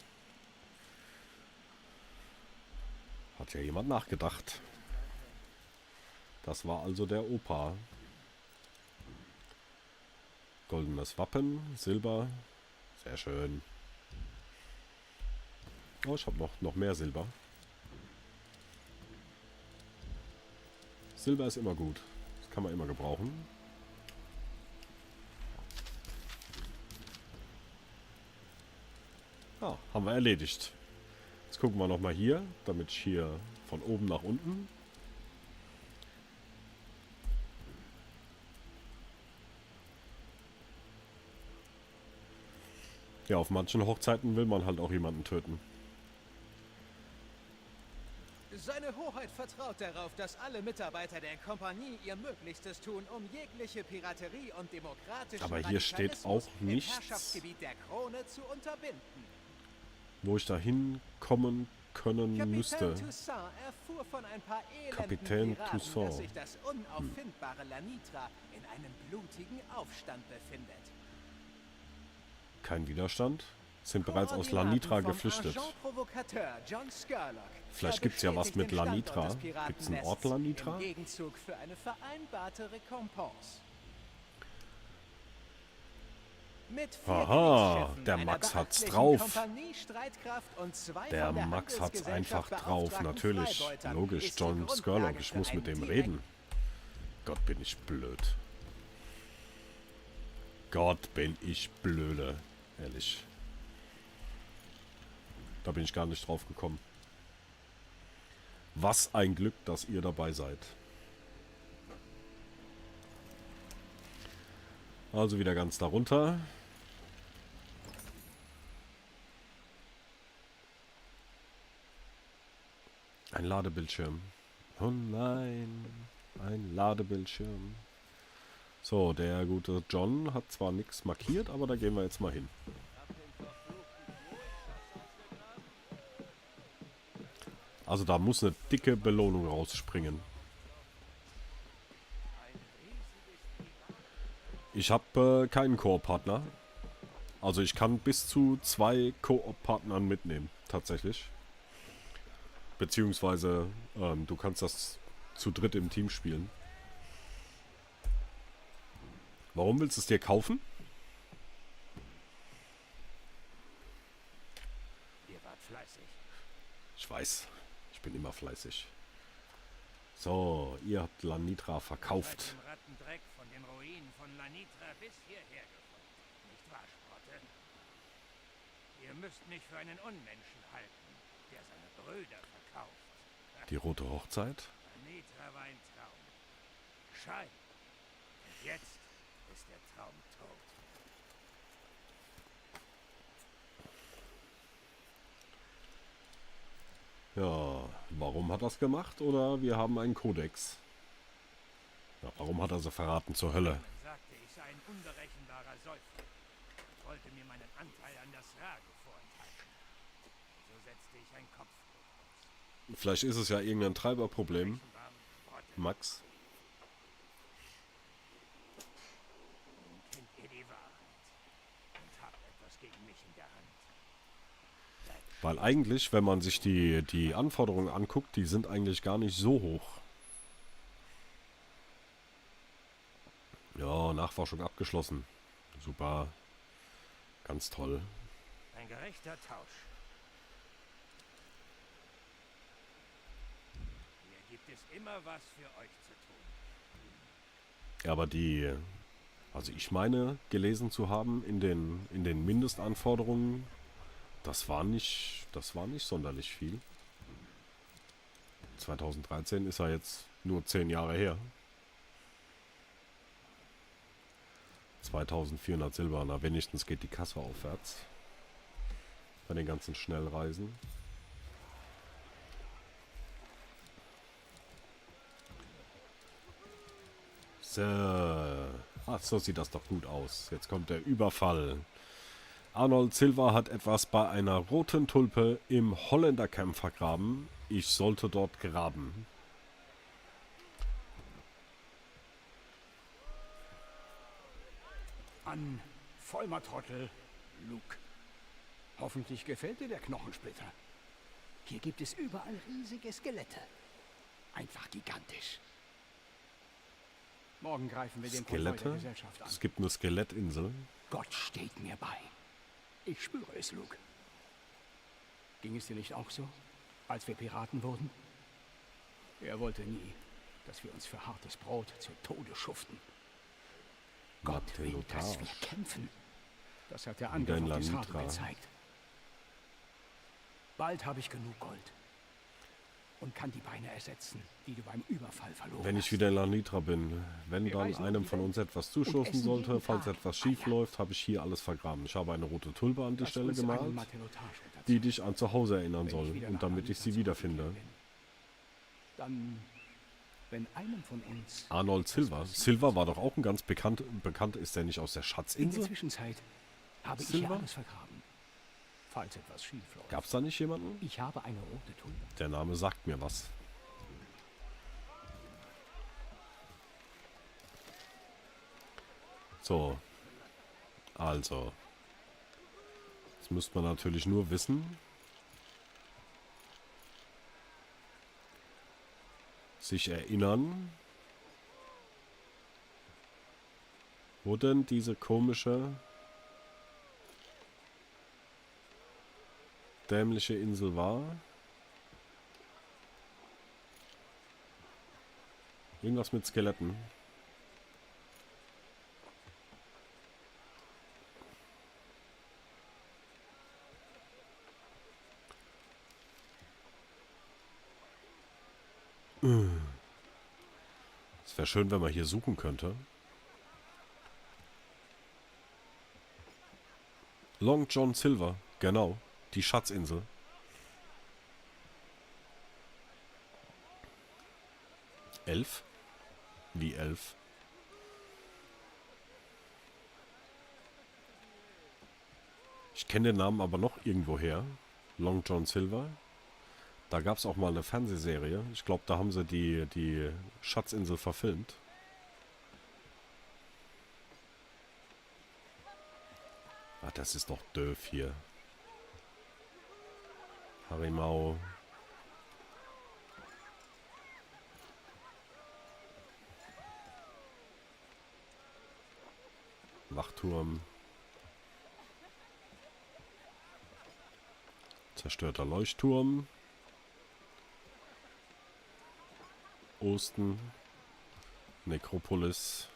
[SPEAKER 1] Hat ja jemand nachgedacht. Das war also der Opa. Goldenes Wappen, Silber. Sehr schön. Oh, ich habe noch mehr Silber. Silber ist immer gut. Das kann man immer gebrauchen. Ah, haben wir erledigt. Jetzt gucken wir nochmal hier, damit ich hier von oben nach unten. Ja, auf manchen Hochzeiten will man halt auch jemanden töten.
[SPEAKER 7] Seine Hoheit vertraut darauf, dass alle Mitarbeiter der Kompanie ihr Möglichstes tun, um jegliche Piraterie und demokratischen
[SPEAKER 1] Aber hier steht
[SPEAKER 7] Radikalismus
[SPEAKER 1] auch
[SPEAKER 7] im
[SPEAKER 1] nichts,
[SPEAKER 7] Herrschaftsgebiet der Krone zu unterbinden.
[SPEAKER 1] wo ich da hinkommen können müsste.
[SPEAKER 7] Kapitän Toussaint erfuhr von ein paar elenden
[SPEAKER 1] Kapitän
[SPEAKER 7] Piraten,
[SPEAKER 1] Toussaint.
[SPEAKER 7] dass sich das unauffindbare Lanitra in einem blutigen Aufstand befindet.
[SPEAKER 1] Kein Widerstand. Sind bereits aus Lanitra geflüchtet. Vielleicht gibt's ja was mit Lanitra. Gibt's einen Ort Lanitra?
[SPEAKER 7] Im Gegenzug für eine vereinbarte Recompense. Mit 4
[SPEAKER 1] Aha,
[SPEAKER 7] Kriegsschiffen,
[SPEAKER 1] der
[SPEAKER 7] einer
[SPEAKER 1] Max hat's
[SPEAKER 7] beachtlichen
[SPEAKER 1] drauf.
[SPEAKER 7] Kompanie-Streitkraft und 2
[SPEAKER 1] Der
[SPEAKER 7] von der
[SPEAKER 1] Max hat's
[SPEAKER 7] Handelsgesellschaft
[SPEAKER 1] einfach drauf.
[SPEAKER 7] beauftragten
[SPEAKER 1] Natürlich.
[SPEAKER 7] Freibeutern
[SPEAKER 1] Logisch,
[SPEAKER 7] ist die
[SPEAKER 1] John
[SPEAKER 7] Grundlage
[SPEAKER 1] Skurlock. Ich
[SPEAKER 7] für
[SPEAKER 1] muss mit
[SPEAKER 7] einen
[SPEAKER 1] dem
[SPEAKER 7] direkten
[SPEAKER 1] reden. Gott, bin ich blöd. Gott, bin ich blöde. Ehrlich. Da bin ich gar nicht drauf gekommen. Was ein Glück, dass ihr dabei seid. Also wieder ganz darunter. Ein Ladebildschirm. Oh nein. Ein Ladebildschirm. So, der gute John hat zwar nichts markiert, aber da gehen wir jetzt mal hin. Also da muss eine dicke Belohnung rausspringen. Ich habe keinen Koop-Partner. Also ich kann bis zu 2 Koop-Partnern mitnehmen, tatsächlich. Beziehungsweise du kannst das zu dritt im Team spielen. Warum willst du es dir kaufen?
[SPEAKER 7] Ihr wart fleißig.
[SPEAKER 1] Ich weiß, ich bin immer fleißig. So, ihr habt Lanitra verkauft.
[SPEAKER 8] Dem Rattendreck von den Ruinen von Lanitra bis hierher gefolgt. Nicht wahr, Sprotte? Ihr müsst mich für einen Unmenschen halten, der seine Brüder verkauft.
[SPEAKER 1] Die rote Hochzeit?
[SPEAKER 8] Lanitra war ein Traum. Schein. Und jetzt ist der Traum tot.
[SPEAKER 1] Ja, warum hat er das gemacht? Oder wir haben einen Kodex. Ja, warum hat er sie verraten zur Hölle?
[SPEAKER 8] Man sagte, ich sei ein unberechenbarer Säufer und wollte mir meinen Anteil an das Rage vorenthalten. So setzte ich ein Kopfgeld aus.
[SPEAKER 1] Vielleicht ist es ja irgendein Treiberproblem,
[SPEAKER 8] Sprotte.
[SPEAKER 1] Max.
[SPEAKER 8] Nun kennt ihr die Wahrheit und habt etwas gegen mich in der Hand.
[SPEAKER 1] Weil eigentlich, wenn man sich die Anforderungen anguckt, die sind eigentlich gar nicht so hoch. Ja, Nachforschung abgeschlossen. Super. Ganz toll.
[SPEAKER 8] Ein gerechter Tausch. Hier gibt es immer was für euch zu tun.
[SPEAKER 1] Ja, aber also ich meine, gelesen zu haben in den Mindestanforderungen, das war nicht sonderlich viel. 2013 ist ja jetzt nur 10 Jahre her. 2400 Silber, na wenigstens geht die Kasse aufwärts. Bei den ganzen Schnellreisen. So. Ach, so sieht das doch gut aus. Jetzt kommt der Überfall. Arnold Silva hat etwas bei einer roten Tulpe im Holländercamp vergraben. Ich sollte dort graben.
[SPEAKER 9] An Vollmertrottel, Luke. Hoffentlich gefällt dir der Knochensplitter. Hier gibt es überall riesige Skelette. Einfach gigantisch. Morgen greifen wir den Konvoi der
[SPEAKER 1] Skelette?
[SPEAKER 9] Gesellschaft an.
[SPEAKER 1] Es gibt eine Skelettinsel.
[SPEAKER 9] Gott steht mir bei. Ich spüre es, Luke. Ging es dir nicht auch so, als wir Piraten wurden? Er wollte nie, dass wir uns für hartes Brot zu Tode schuften. Gott will, dass wir kämpfen. Das hat der Angriff auf die Harte gezeigt. Bald habe ich genug Gold. und kann die Beine ersetzen, die du beim Überfall verloren
[SPEAKER 1] Wenn ich
[SPEAKER 9] hast.
[SPEAKER 1] wieder in Lanitra bin, wenn
[SPEAKER 9] Wir
[SPEAKER 1] dann
[SPEAKER 9] reisen
[SPEAKER 1] einem
[SPEAKER 9] um die
[SPEAKER 1] von
[SPEAKER 9] Welt
[SPEAKER 1] uns etwas
[SPEAKER 9] und
[SPEAKER 1] zustoßen
[SPEAKER 9] essen
[SPEAKER 1] sollte,
[SPEAKER 9] jeden
[SPEAKER 1] falls
[SPEAKER 9] Tag
[SPEAKER 1] etwas schief
[SPEAKER 9] Eier.
[SPEAKER 1] läuft, habe ich hier alles vergraben. Ich habe eine rote Tulpe an die
[SPEAKER 9] Lass
[SPEAKER 1] Stelle
[SPEAKER 9] uns einen
[SPEAKER 1] gemalt,
[SPEAKER 9] Matelotage unterziehen.
[SPEAKER 1] die dich an zu Hause erinnern
[SPEAKER 9] Wenn
[SPEAKER 1] soll
[SPEAKER 9] ich wieder
[SPEAKER 1] und
[SPEAKER 9] nach
[SPEAKER 1] damit ich
[SPEAKER 9] Lanitra
[SPEAKER 1] sie wiederfinde.
[SPEAKER 9] zurückgekehrt bin. Dann, wenn einem von uns...
[SPEAKER 1] Arnold
[SPEAKER 9] etwas
[SPEAKER 1] Silver.
[SPEAKER 9] passiert,
[SPEAKER 1] Silver war doch auch ein ganz bekannt, ist der nicht aus der
[SPEAKER 9] In der
[SPEAKER 1] Schatzinsel?
[SPEAKER 9] Zwischenzeit habe ich
[SPEAKER 1] Silver?
[SPEAKER 9] hier alles vergraben. Falls etwas schief läuft.
[SPEAKER 1] Gab's da nicht jemanden?
[SPEAKER 9] Ich habe eine rote Tulpe.
[SPEAKER 1] Der Name sagt mir was. So. Also. Jetzt müsste man natürlich nur wissen. Sich erinnern. Wo denn diese komische dämliche Insel war. Irgendwas mit Skeletten. Es wäre schön, wenn man hier suchen könnte. Long John Silver, genau. Die Schatzinsel. Elf? Wie 11? Ich kenne den Namen aber noch irgendwoher. Long John Silver. Da gab es auch mal eine Fernsehserie. Ich glaube, da haben sie die Schatzinsel verfilmt. Ach, das ist doch doof hier. Harimau. Wachturm. Zerstörter Leuchtturm. Osten. Nekropolis.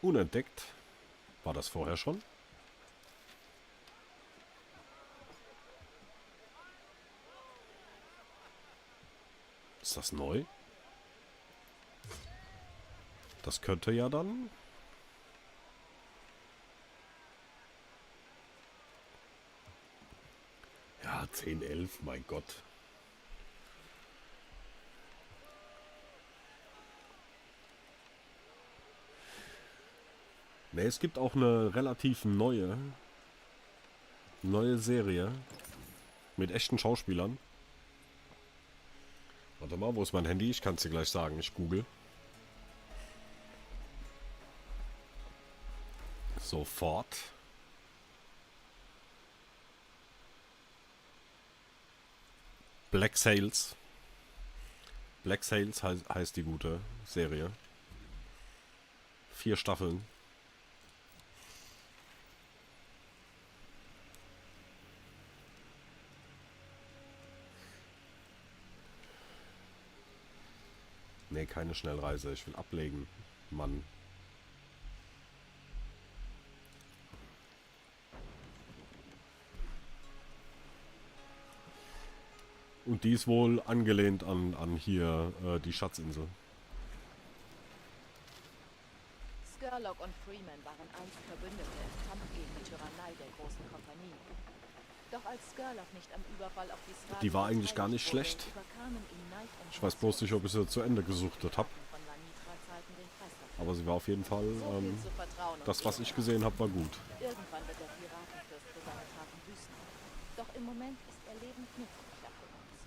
[SPEAKER 1] Unentdeckt. War das vorher schon? Ist das neu? Das könnte ja dann... Ja, 10, 11, mein Gott. Ne, es gibt auch eine relativ neue Serie mit echten Schauspielern. Warte mal, wo ist mein Handy? Ich kann es dir gleich sagen. Ich google. Sofort. Black Sails. Black Sails heißt die gute Serie. 4 Staffeln. Nee, keine Schnellreise. Ich will ablegen. Mann. Und die ist wohl angelehnt an hier die Schatzinsel.
[SPEAKER 5] Skurlock und Freeman waren einst Verbündete im Kampf gegen die Tyrannei der Großen Kompanie. Doch als Skurlock nicht am Überfall auf die Srathi
[SPEAKER 1] Die war eigentlich gar nicht
[SPEAKER 5] beteiligt
[SPEAKER 1] schlecht.
[SPEAKER 5] wurde, überkamen ihn Neid und
[SPEAKER 1] Ich weiß bloß nicht, ob ich sie zu Ende gesuchtet habe.
[SPEAKER 5] von Lanitra zahlten den Preis dafür.
[SPEAKER 1] Aber sie war auf jeden Fall...
[SPEAKER 5] So viel zu Vertrauen und
[SPEAKER 1] das, was ich
[SPEAKER 5] Ehre.
[SPEAKER 1] gesehen habe, war gut.
[SPEAKER 5] Irgendwann wird der Piratenfürst für seine Taten büßen. Doch im Moment ist er lebend nützlicher für uns.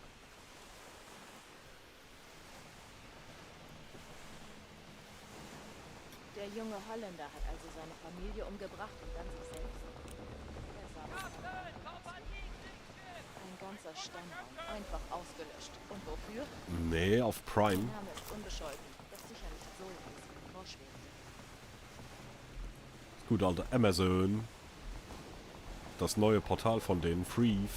[SPEAKER 5] Der junge Holländer hat also seine Familie umgebracht und dann sich selbst. Er sah ein ganzer Stammbaum, einfach ausgelöscht. Und wofür?
[SPEAKER 1] Nee, auf Prime.
[SPEAKER 5] Sein Name ist unbescholten, doch sicher nicht so lang, wie es ihm vorschwebt.
[SPEAKER 1] Gut, alte Amazon. Das neue Portal von denen. Freeve.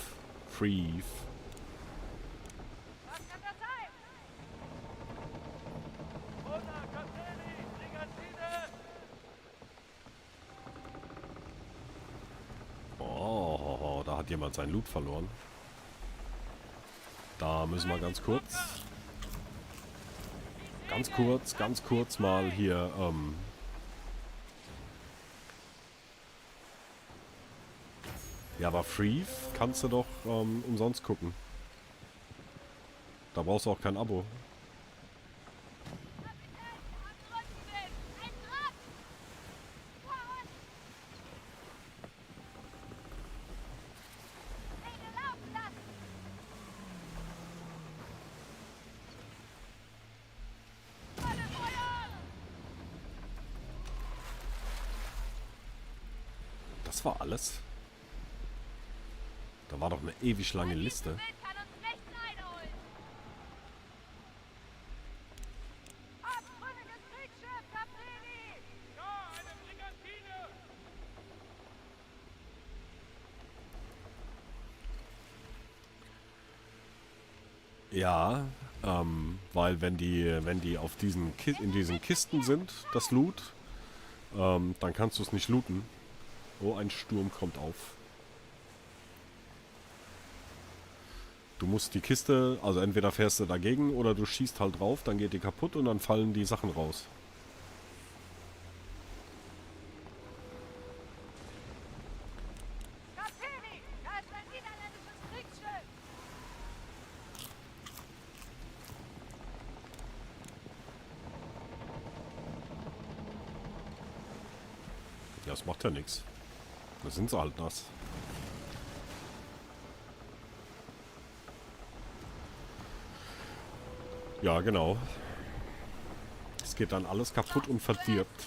[SPEAKER 1] hat sein Loot verloren. Da müssen wir ganz kurz mal hier, ja, aber Free kannst du doch umsonst gucken. Da brauchst du auch kein Abo. Das war alles. Da war doch eine ewig lange Liste. Ja, weil wenn die auf in diesen Kisten sind, das Loot, dann kannst du es nicht looten. Oh, ein Sturm kommt auf. Du musst die Kiste, also entweder fährst du dagegen oder du schießt halt drauf, dann geht die kaputt und dann fallen die Sachen raus. Ja, das macht ja nichts. Da sind sie halt nass. Ja, genau. Es geht dann alles kaputt und verdirbt.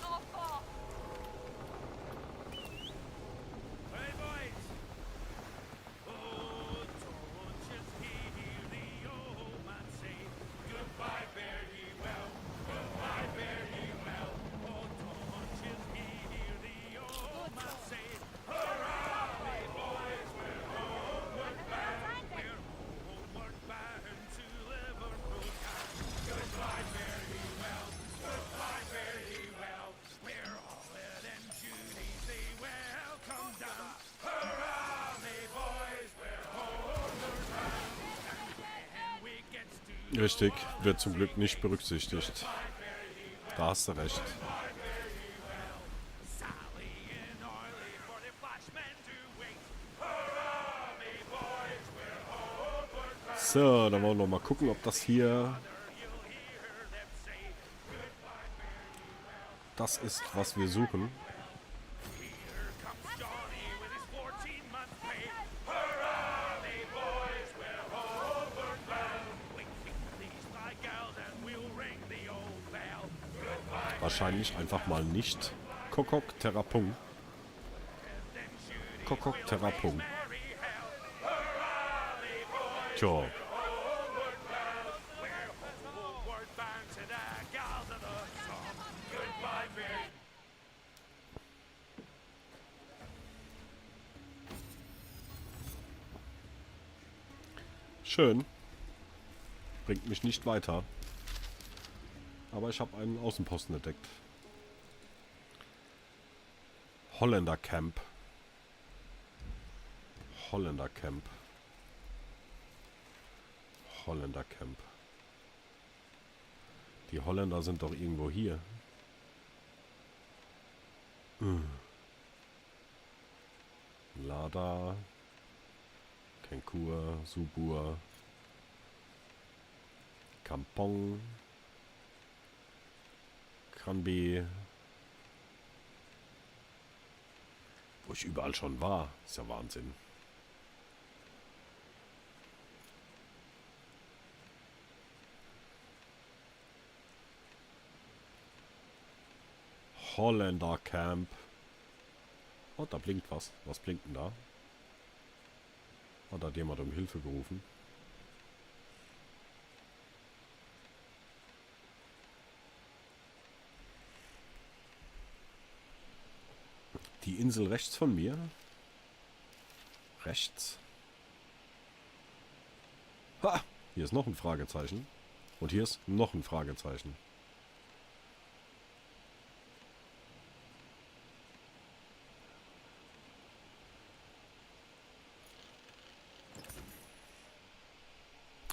[SPEAKER 1] Richtig, wird zum Glück nicht berücksichtigt. Da hast du recht. So, dann wollen wir noch mal gucken, ob das hier das ist, was wir suchen. Wahrscheinlich einfach mal nicht Kokok Terrapung. Kokok Terrapung. Tja. Schön. Bringt mich nicht weiter. Aber ich habe einen Außenposten entdeckt. Holländer Camp. Holländer Camp. Holländer Camp. Die Holländer sind doch irgendwo hier. Lada. Kenkur. Subur. Kampong. Kranbe. Wo ich überall schon war. Ist ja Wahnsinn. Holländer Camp. Oh, da blinkt was. Was blinkt denn da? Oh, da hat jemand um Hilfe gerufen. Die Insel rechts von mir. Rechts. Ha! Hier ist noch ein Fragezeichen. Und hier ist noch ein Fragezeichen.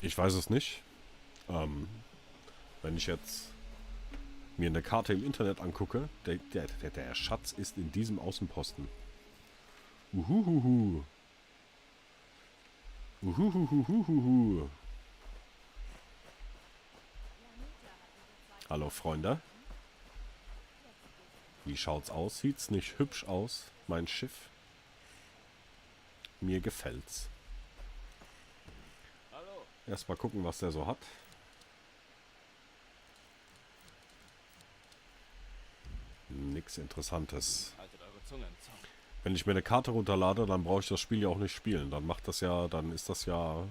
[SPEAKER 1] Ich weiß es nicht. Wenn ich jetzt mir eine Karte im Internet angucke, der Schatz ist in diesem Außenposten. Uhuhuhu. Uhuhuhuhuhu. Hallo Freunde. Wie schaut's aus? Sieht's nicht hübsch aus, mein Schiff? Mir gefällt's.
[SPEAKER 2] Hallo.
[SPEAKER 1] Erstmal gucken, was der so hat. Nix Interessantes.
[SPEAKER 2] Haltet eure Zunge im Zaum.
[SPEAKER 1] Wenn ich mir eine Karte runterlade, dann brauche ich das Spiel ja auch nicht spielen. Dann macht das ja, dann ist das ja...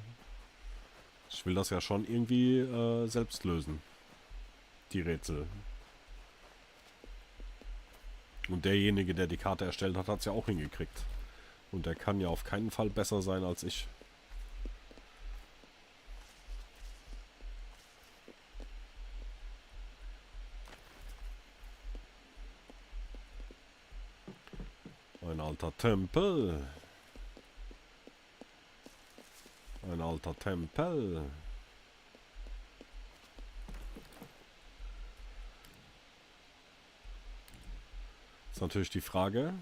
[SPEAKER 1] Ich will das ja schon irgendwie selbst lösen. Die Rätsel. Und derjenige, der die Karte erstellt hat, hat es ja auch hingekriegt. Und der kann ja auf keinen Fall besser sein als ich. Ein alter Tempel. Ein alter Tempel. Ist natürlich die Frage.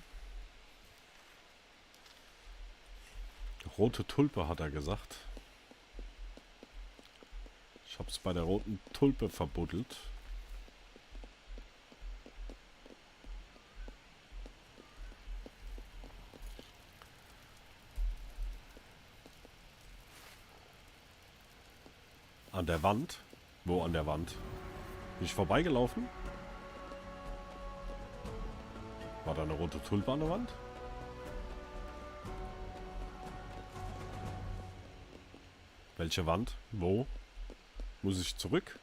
[SPEAKER 1] Rote Tulpe hat er gesagt. Ich hab's bei der roten Tulpe verbuddelt. An der Wand? Wo an der Wand? Bin ich vorbeigelaufen? War da eine rote Tulpe an der Wand? Welche Wand? Wo? Muss ich zurück?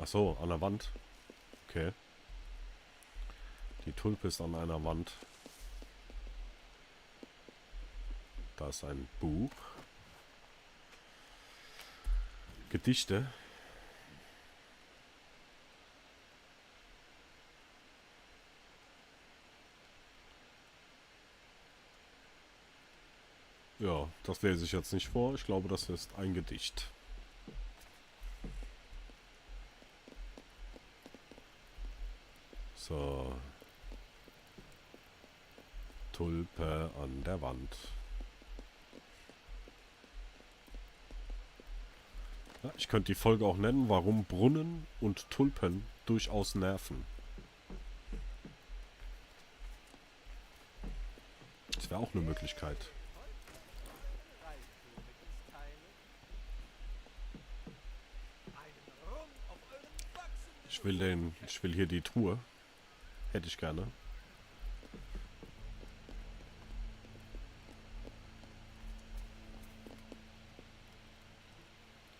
[SPEAKER 1] Ach so, an der Wand. Okay. Die Tulpe ist an einer Wand. Da ist ein Buch. Gedichte. Ja, das lese ich jetzt nicht vor. Ich glaube, das ist ein Gedicht. So. Tulpe an der Wand. Ja, ich könnte die Folge auch nennen, warum Brunnen und Tulpen durchaus nerven. Das wäre auch eine Möglichkeit. Ich will hier die Truhe. Hätte ich gerne.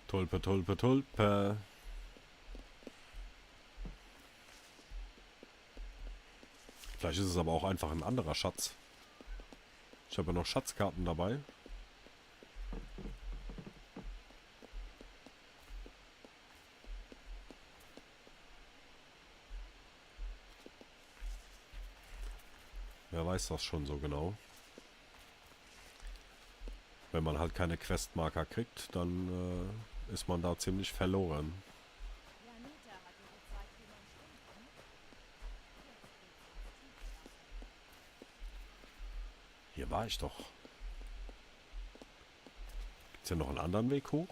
[SPEAKER 1] Tulpe, Tulpe, Tulpe. Vielleicht ist es aber auch einfach ein anderer Schatz. Ich habe ja noch Schatzkarten dabei. Wer weiß das schon so genau. Wenn man halt keine Questmarker kriegt, dann ist man da ziemlich verloren. Hier war ich doch. Gibt's hier noch einen anderen Weg hoch?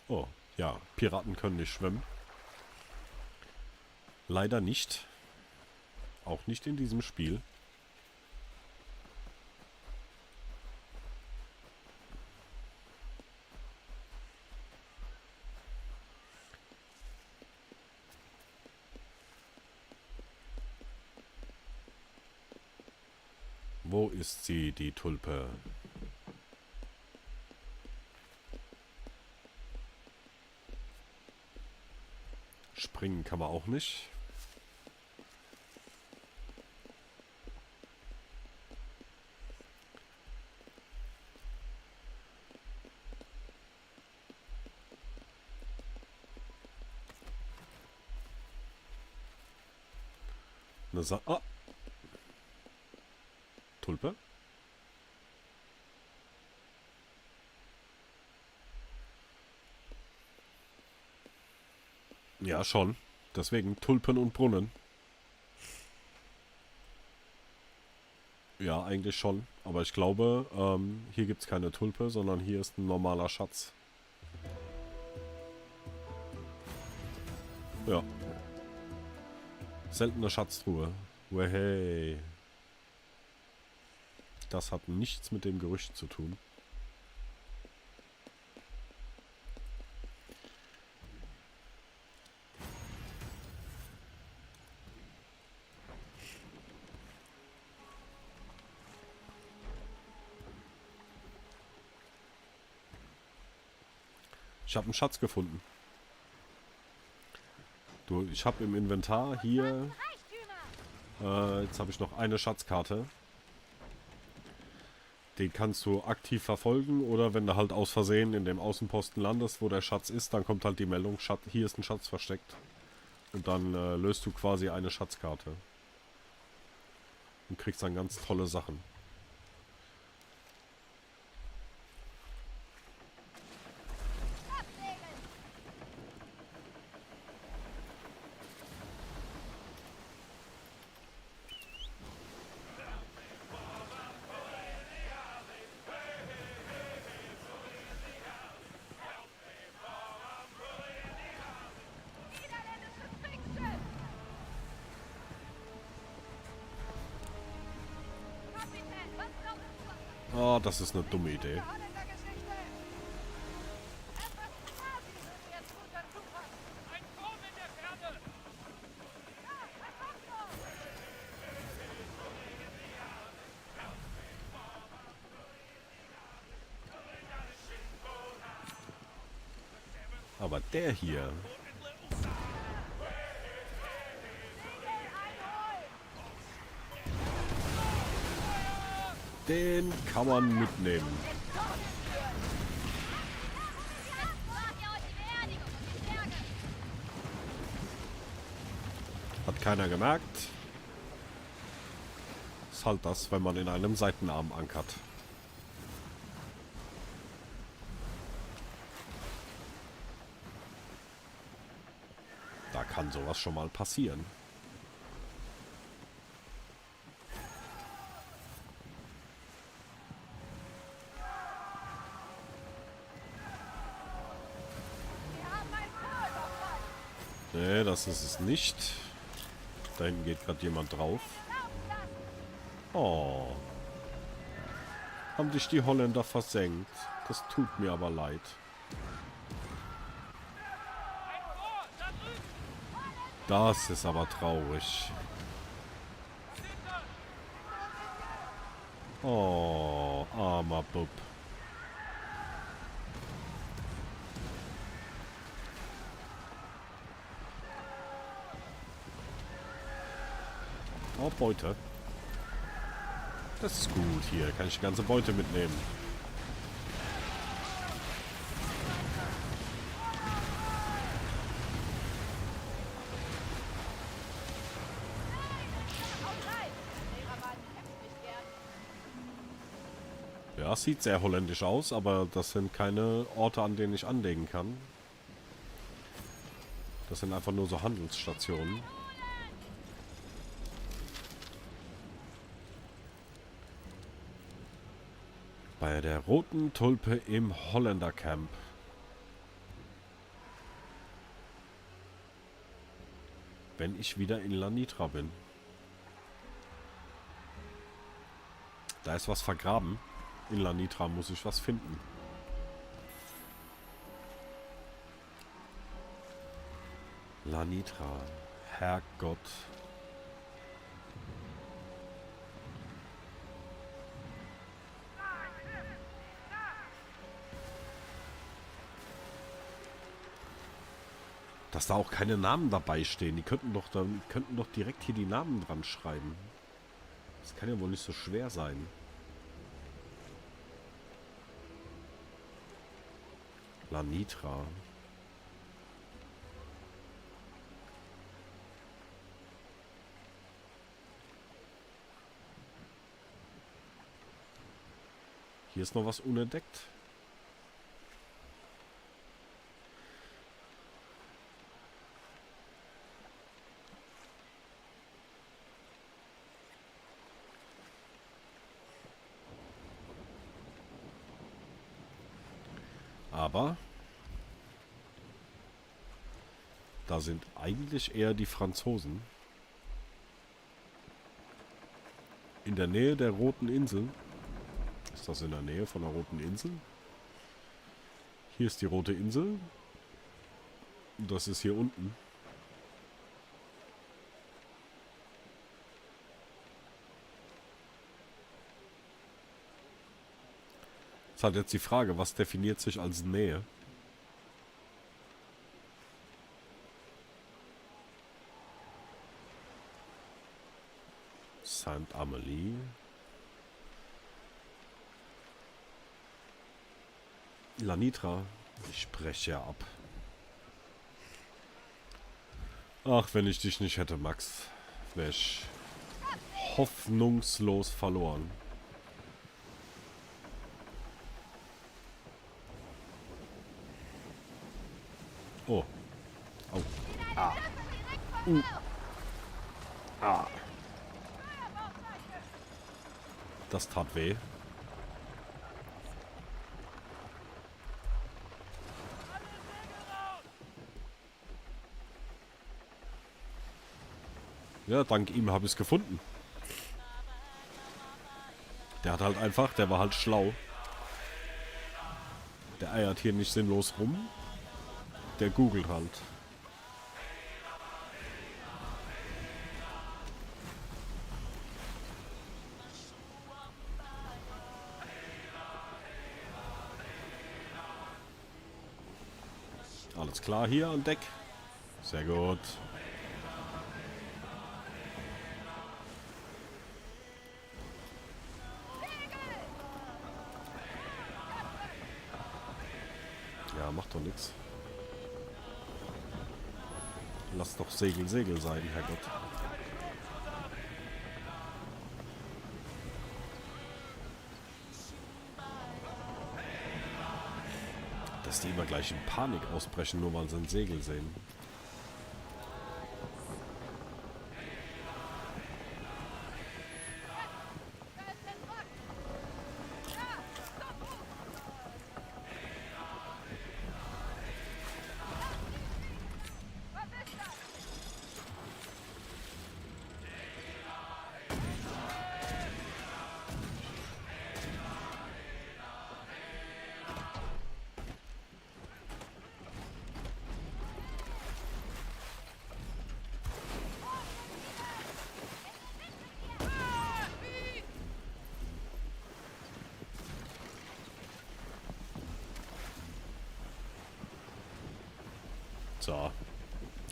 [SPEAKER 1] Oh, ja, Piraten können nicht schwimmen. Leider nicht. Auch nicht in diesem Spiel. Wo ist sie, die Tulpe? Springen kann man auch nicht. Ah. Tulpe? Ja, schon. Deswegen Tulpen und Brunnen. Ja, eigentlich schon. Aber ich glaube, hier gibt es keine Tulpe, sondern hier ist ein normaler Schatz. Ja. Seltene Schatztruhe. Wehey. Das hat nichts mit dem Gerücht zu tun. Ich habe einen Schatz gefunden. Du, ich habe im Inventar hier... jetzt habe ich noch eine Schatzkarte. Den kannst du aktiv verfolgen oder wenn du halt aus Versehen in dem Außenposten landest, wo der Schatz ist, dann kommt halt die Meldung, hier ist ein Schatz versteckt. Und dann löst du quasi eine Schatzkarte. Und kriegst dann ganz tolle Sachen. Oh, das ist eine dumme Idee. Aber der hier... Den kann man mitnehmen. Hat keiner gemerkt. Ist halt das, wenn man in einem Seitenarm ankert. Da kann sowas schon mal passieren. Nee, das ist es nicht. Da hinten geht gerade jemand drauf. Oh. Haben dich die Holländer versenkt. Das tut mir aber leid. Das ist aber traurig. Oh, armer Bub. Oh, Beute. Das ist gut hier. Kann ich die ganze Beute mitnehmen. Ja, sieht sehr holländisch aus, aber das sind keine Orte, an denen ich anlegen kann. Das sind einfach nur so Handelsstationen. Bei der roten Tulpe im Holländercamp. Wenn ich wieder in Lanitra bin. Da ist was vergraben. In Lanitra muss ich was finden. Lanitra. Herrgott. Dass da auch keine Namen dabei stehen. Die könnten doch direkt hier die Namen dran schreiben. Das kann ja wohl nicht so schwer sein. Lanitra. Hier ist noch was unentdeckt. Aber da sind eigentlich eher die Franzosen. In der Nähe der Roten Insel. Ist das in der Nähe von der Roten Insel? Hier ist die Rote Insel. Und das ist hier unten. Ist halt jetzt die Frage, was definiert sich als Nähe? Saint-Amélie. Lanitra. Ich spreche ja ab. Ach, wenn ich dich nicht hätte, Max, wäre ich hoffnungslos verloren. Oh. Oh. Ah. Ah. Das tat weh. Ja, dank ihm habe ich es gefunden. Der hat halt einfach, der war halt schlau. Der eiert hier nicht sinnlos rum. Der googelt halt. Alles klar hier an Deck. Sehr gut. Ja, macht doch nichts. Lass doch Segel, Segel sein, Herrgott. Dass die immer gleich in Panik ausbrechen, nur weil sie ein Segel sehen. So. Haben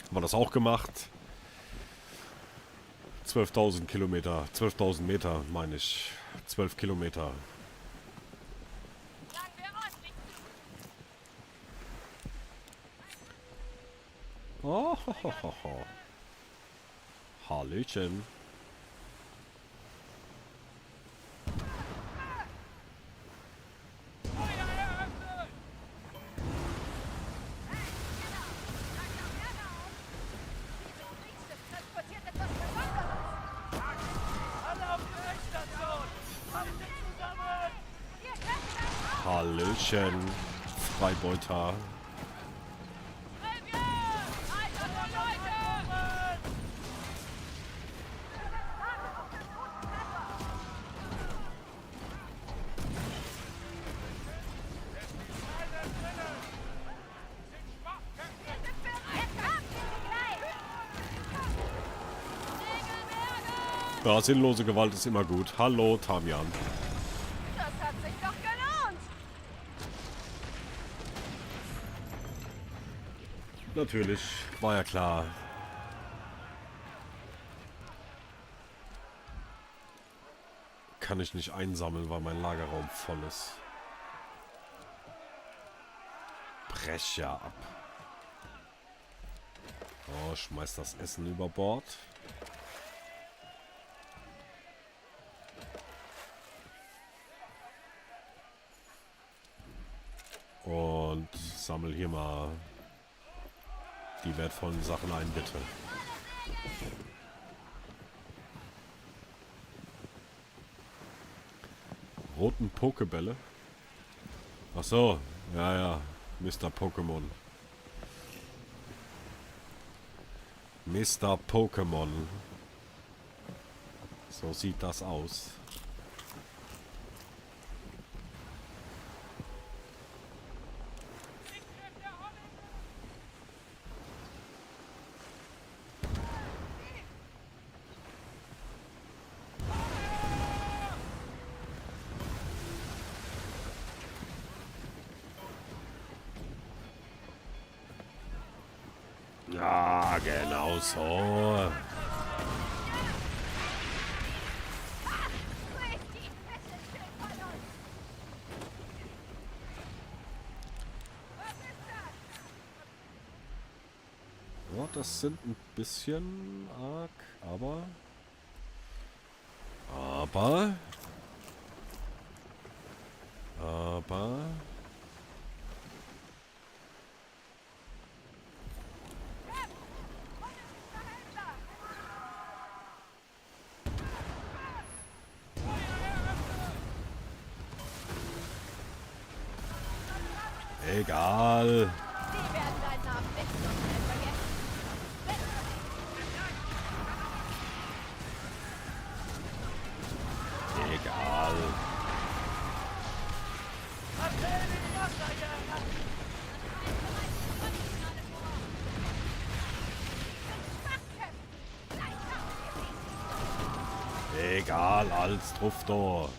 [SPEAKER 1] wir das auch gemacht. 12.000 Kilometer. 12.000 Meter, meine ich. 12 Kilometer. Oh, ho, ho, ho, ho. Hallöchen. Hallöchen, Freibeuter. Ja, sinnlose Gewalt ist immer gut. Hallo, Tamian.
[SPEAKER 4] Das hat sich doch gelohnt.
[SPEAKER 1] Natürlich, war ja klar. Kann ich nicht einsammeln, weil mein Lagerraum voll ist. Brech ja ab. Oh, schmeiß das Essen über Bord. Und sammel hier mal die wertvollen Sachen ein, bitte. Roten Pokebälle. Ach so, ja, ja, Mr. Pokémon. Mr. Pokémon. So sieht das aus. Ja, genau so. Ja, das sind ein bisschen arg, aber... Egal.
[SPEAKER 4] Sie werden deinen Namen nicht so schnell vergessen.
[SPEAKER 1] Egal. Egal, als Druftor.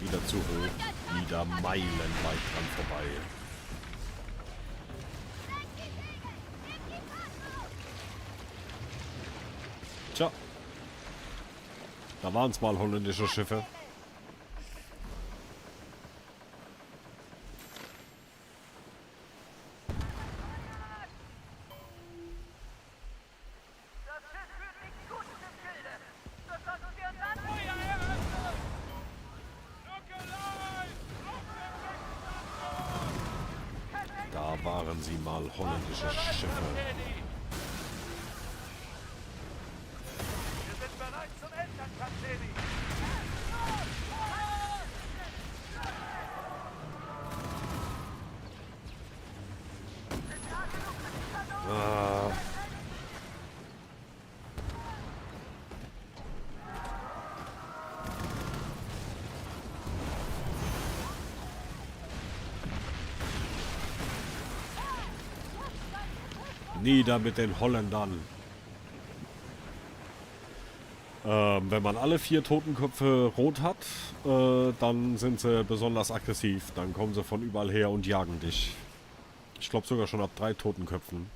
[SPEAKER 1] Wieder zu hoch, wieder meilenweit dran vorbei. Tja, da waren es mal holländische Schiffe. Da waren sie mal holländische Schiffe.
[SPEAKER 8] Wir sind bereit zum Entern, Kapitän.
[SPEAKER 1] Nieder mit den Holländern. Wenn man alle 4 Totenköpfe rot hat, dann sind sie besonders aggressiv. Dann kommen sie von überall her und jagen dich. Ich glaube sogar schon ab 3 Totenköpfen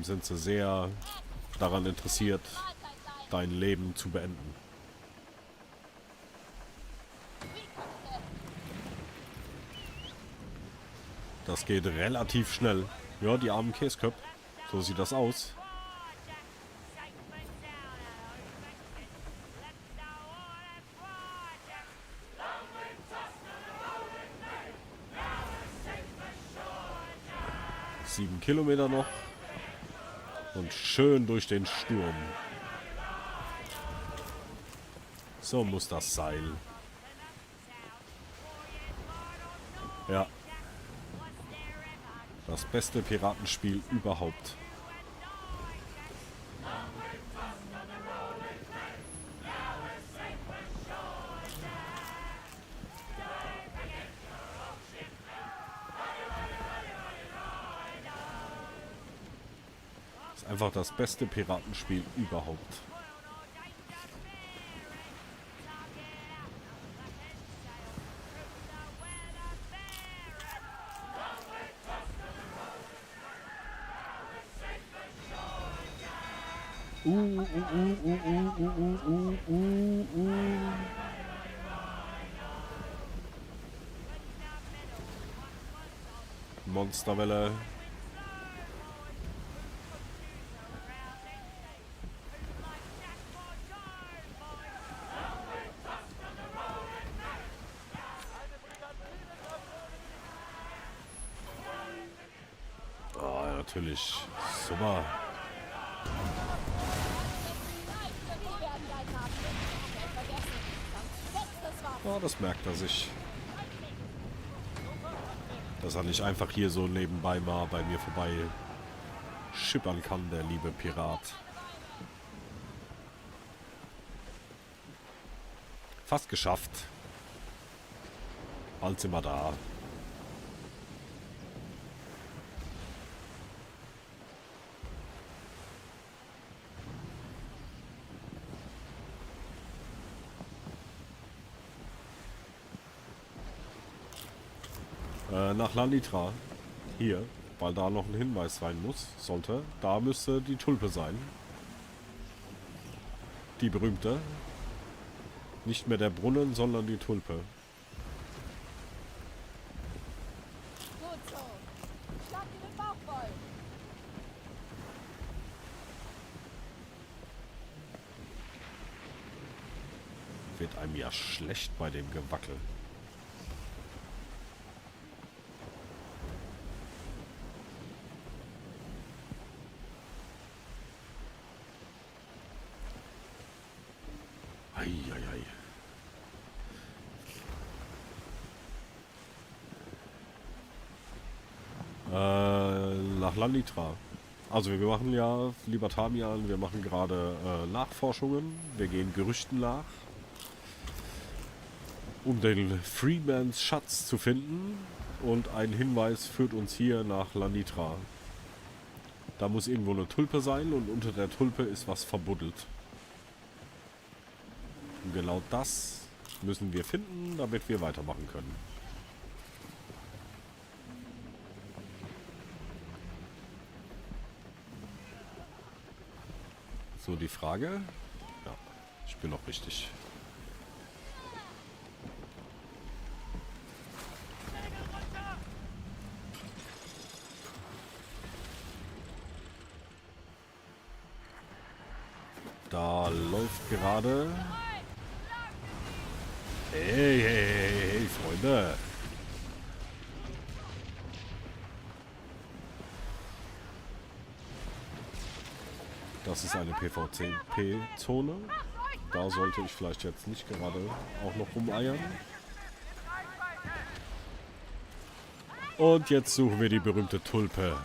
[SPEAKER 1] sind sie sehr daran interessiert, dein Leben zu beenden. Das geht relativ schnell. Ja, die armen Käsköpfe. So sieht das aus. Sieben Kilometer noch. Und schön durch den Sturm. So muss das sein. Ja. Das beste Piratenspiel überhaupt. Ist einfach das beste Piratenspiel überhaupt. Monsterwelle. natürlich. Super. Ja, das merkt er sich. Dass er nicht einfach hier so nebenbei mal bei mir vorbei schippern kann, der liebe Pirat. Fast geschafft. Bald sind wir da. Nach Lanitra. Hier, weil da noch ein Hinweis sein muss, sollte. Da müsste die Tulpe sein. Die berühmte. Nicht mehr der Brunnen, sondern die Tulpe.
[SPEAKER 4] Gut so. Schlag dir den Bauch voll.
[SPEAKER 1] Wird einem ja schlecht bei dem Gewackel. Eieiei. Nach Lanitra. Also wir machen ja, lieber Tamian, wir machen gerade Nachforschungen. Wir gehen Gerüchten nach. Um den Freemans Schatz zu finden. Und ein Hinweis führt uns hier nach Lanitra. Da muss irgendwo eine Tulpe sein und unter der Tulpe ist was verbuddelt. Und genau das müssen wir finden, damit wir weitermachen können. So, die Frage. Ja, ich bin noch richtig. Da läuft gerade... Hey, hey, hey, hey, Freunde. Das ist eine PvP-Zone. Da sollte ich vielleicht jetzt nicht gerade auch noch rumeiern. Und jetzt suchen wir die berühmte Tulpe.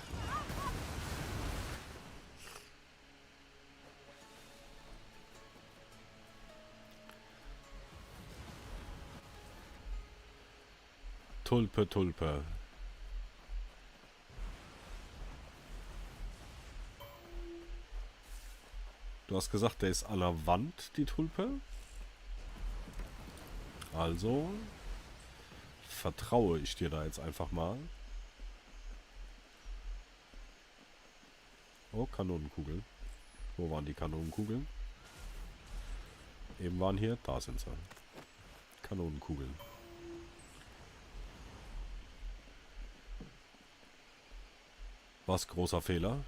[SPEAKER 1] Tulpe, Tulpe. Du hast gesagt, der ist an der Wand, die Tulpe. Also vertraue ich dir da jetzt einfach mal. Oh, Kanonenkugeln. Wo waren die Kanonenkugeln? Eben waren hier, da sind sie. Kanonenkugeln. Was großer Fehler?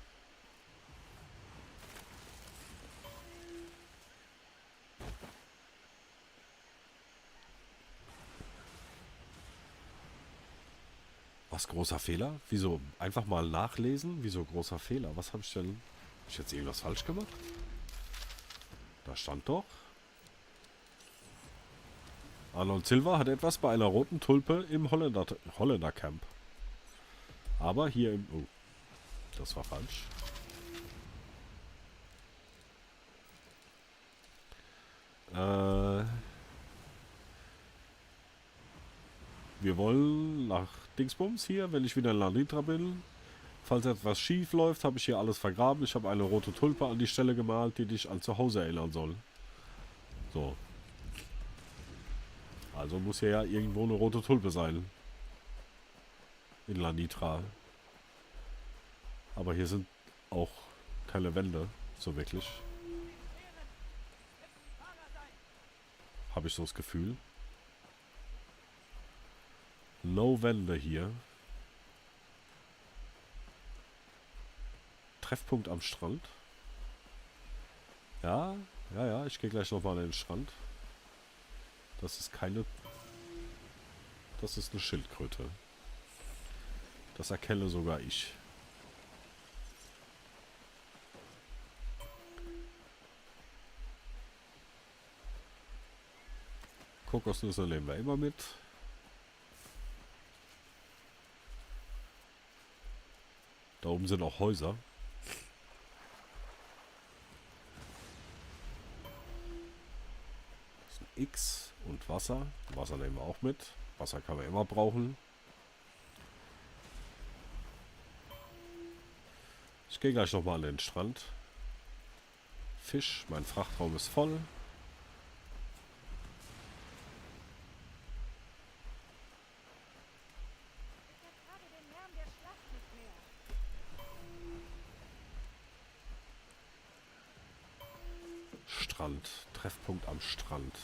[SPEAKER 1] Was großer Fehler? Wieso? Einfach mal nachlesen? Wieso großer Fehler? Was habe ich denn? Habe ich jetzt irgendwas falsch gemacht? Da stand doch. Arnold Silva hat etwas bei einer roten Tulpe im Holländer Camp. Aber hier im... Oh, das war falsch. Wir wollen nach Dingsbums hier, wenn ich wieder in Lanitra bin. Falls etwas schief läuft, habe ich hier alles vergraben. Ich habe eine rote Tulpe an die Stelle gemalt, die dich an zu Hause erinnern soll. So. Also muss hier ja irgendwo eine rote Tulpe sein. In Lanitra. Aber hier sind auch keine Wände, so wirklich. Habe ich so das Gefühl. No Wände hier. Treffpunkt am Strand. Ja, ich gehe gleich nochmal an den Strand. Das ist keine... Das ist eine Schildkröte. Das erkenne sogar ich. Kokosnüsse nehmen wir immer mit. Da oben sind auch Häuser. Das ist ein X und Wasser. Wasser nehmen wir auch mit. Wasser kann man immer brauchen. Ich gehe gleich nochmal an den Strand. Fisch, mein Frachtraum ist voll. Strand. Treffpunkt am Strand.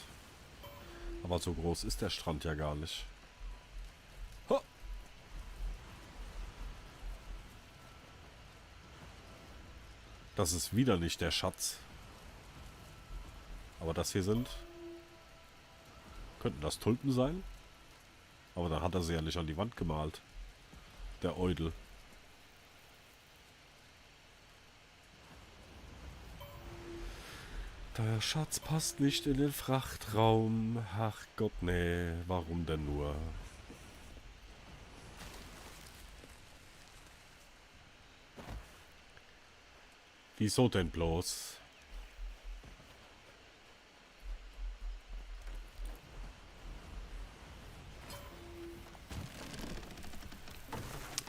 [SPEAKER 1] Aber so groß ist der Strand ja gar nicht. Ho! Das ist wieder nicht der Schatz. Aber das hier sind... Könnten das Tulpen sein? Aber dann hat er sie ja nicht an die Wand gemalt. Der Eudel. Der Schatz passt nicht in den Frachtraum. Ach Gott, nee. Warum denn nur? Wieso denn bloß?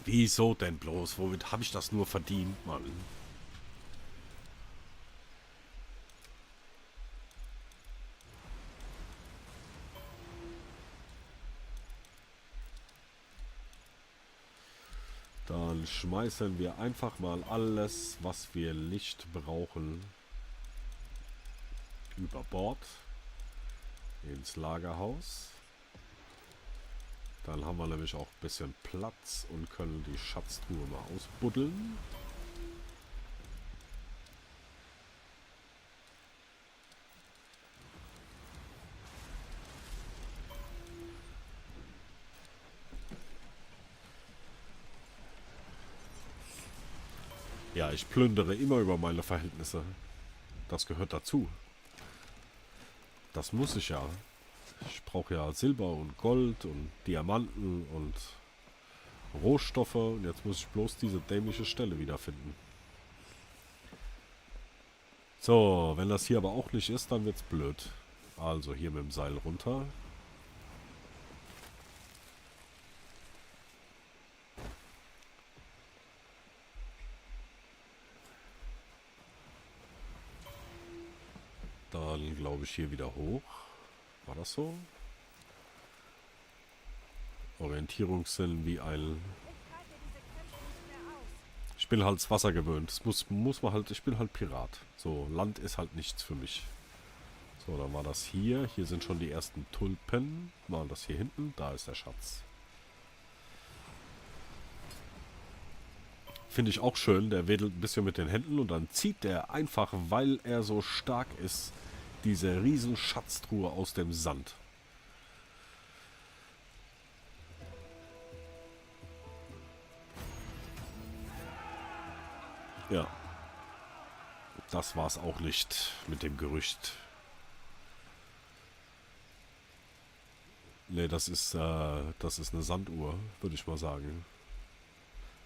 [SPEAKER 1] Wieso denn bloß? Womit habe ich das nur verdient, Mann? Dann schmeißen wir einfach mal alles, was wir nicht brauchen, über Bord ins Lagerhaus. Dann haben wir nämlich auch ein bisschen Platz und können die Schatztruhe mal ausbuddeln. Ja, ich plündere immer über meine Verhältnisse. Das gehört dazu. Das muss ich ja. Ich brauche ja Silber und Gold und Diamanten und Rohstoffe. Und jetzt muss ich bloß diese dämliche Stelle wiederfinden. So, wenn das hier aber auch nicht ist, dann wird's blöd. Also hier mit dem Seil runter. Dann glaube ich hier wieder hoch. War das so? Orientierungssinn wie ein... Ich bin halt das Wasser gewöhnt. Das muss man halt... Ich bin halt Pirat. So, Land ist halt nichts für mich. So, dann war das hier. Hier sind schon die ersten Tulpen. Mal das hier hinten. Da ist der Schatz. Finde ich auch schön. Der wedelt ein bisschen mit den Händen und dann zieht der einfach, weil er so stark ist, diese riesen Schatztruhe aus dem Sand. Ja. Das war's auch nicht mit dem Gerücht. Ne, das ist eine Sanduhr, würde ich mal sagen.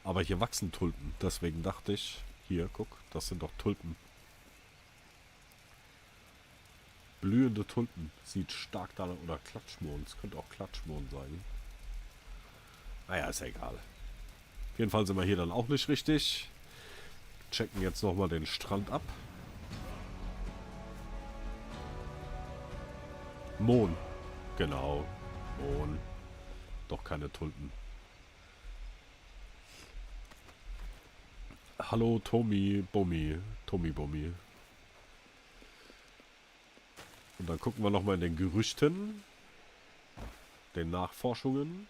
[SPEAKER 1] Aber hier wachsen Tulpen. Deswegen dachte ich, hier, guck, das sind doch Tulpen. Blühende Tulpen. Sieht stark da, oder Klatschmohn. Es könnte auch Klatschmohn sein. Naja, ist ja egal. Auf jeden Fall sind wir hier dann auch nicht richtig. Checken jetzt nochmal den Strand ab. Mohn. Genau. Mohn. Doch keine Tulpen. Hallo Tommy Bummi. Tommy Bummi. Und dann gucken wir nochmal in den Gerüchten. Den Nachforschungen.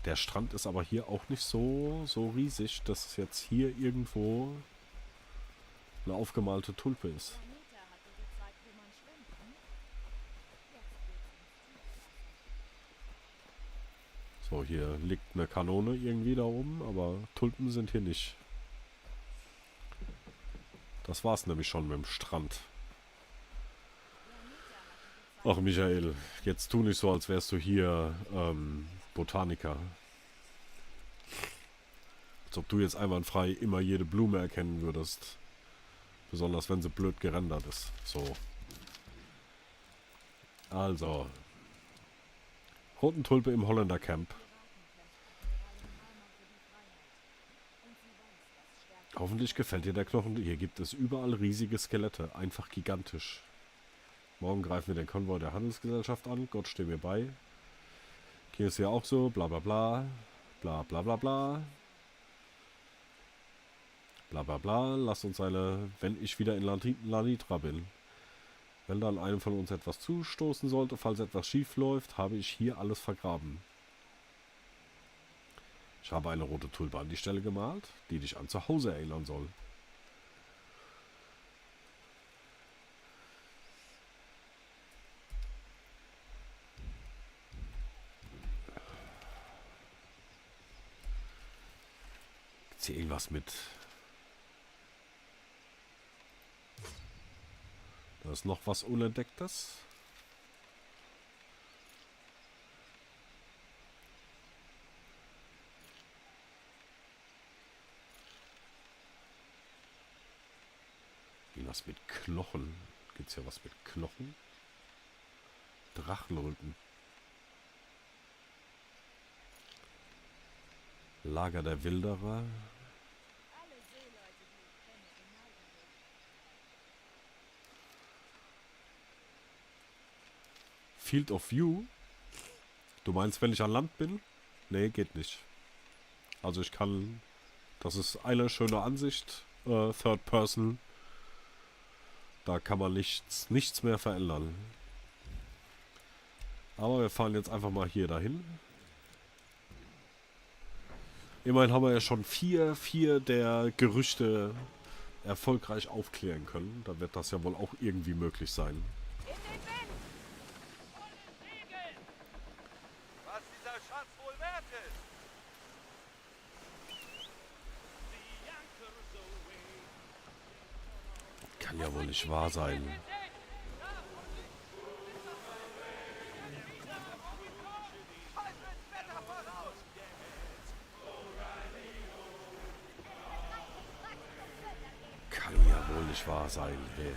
[SPEAKER 1] Der Strand ist aber hier auch nicht so riesig, dass es jetzt hier irgendwo eine aufgemalte Tulpe ist. So, hier liegt eine Kanone irgendwie da oben, aber Tulpen sind hier nicht. Das war's nämlich schon mit dem Strand. Ach, Michael, jetzt tu nicht so, als wärst du hier Botaniker. Als ob du jetzt einwandfrei immer jede Blume erkennen würdest. Besonders wenn sie blöd gerendert ist. So. Also. Roten Tulpe im Holländer Camp. Hoffentlich gefällt dir der Knochen. Hier gibt es überall riesige Skelette. Einfach gigantisch. Morgen greifen wir den Konvoi der Handelsgesellschaft an. Gott steh mir bei. Hier ist ja auch so. Bla bla bla. Bla bla bla bla. Bla bla bla. Lass uns wenn ich wieder in Lanitra bin. Wenn dann einem von uns etwas zustoßen sollte, falls etwas schief läuft, habe ich hier alles vergraben. Ich habe eine rote Tulpe an die Stelle gemalt, die dich an zu Hause erinnern soll. Gibt's hier irgendwas mit? Da ist noch was Unentdecktes. Was mit Knochen? Gibt es ja was mit Knochen? Drachenrücken. Lager der Wilderer. Field of View? Du meinst, wenn ich an Land bin? Nee, geht nicht. Also ich kann... Das ist eine schöne Ansicht. Third Person. Da kann man nichts mehr verändern. Aber wir fahren jetzt einfach mal hier dahin. Immerhin haben wir ja schon vier der Gerüchte erfolgreich aufklären können. Da wird das ja wohl auch irgendwie möglich sein.
[SPEAKER 2] Was dieser Schatz wohl wert ist.
[SPEAKER 1] Kann ja wohl nicht wahr sein. Kann ja wohl nicht wahr sein. Hey.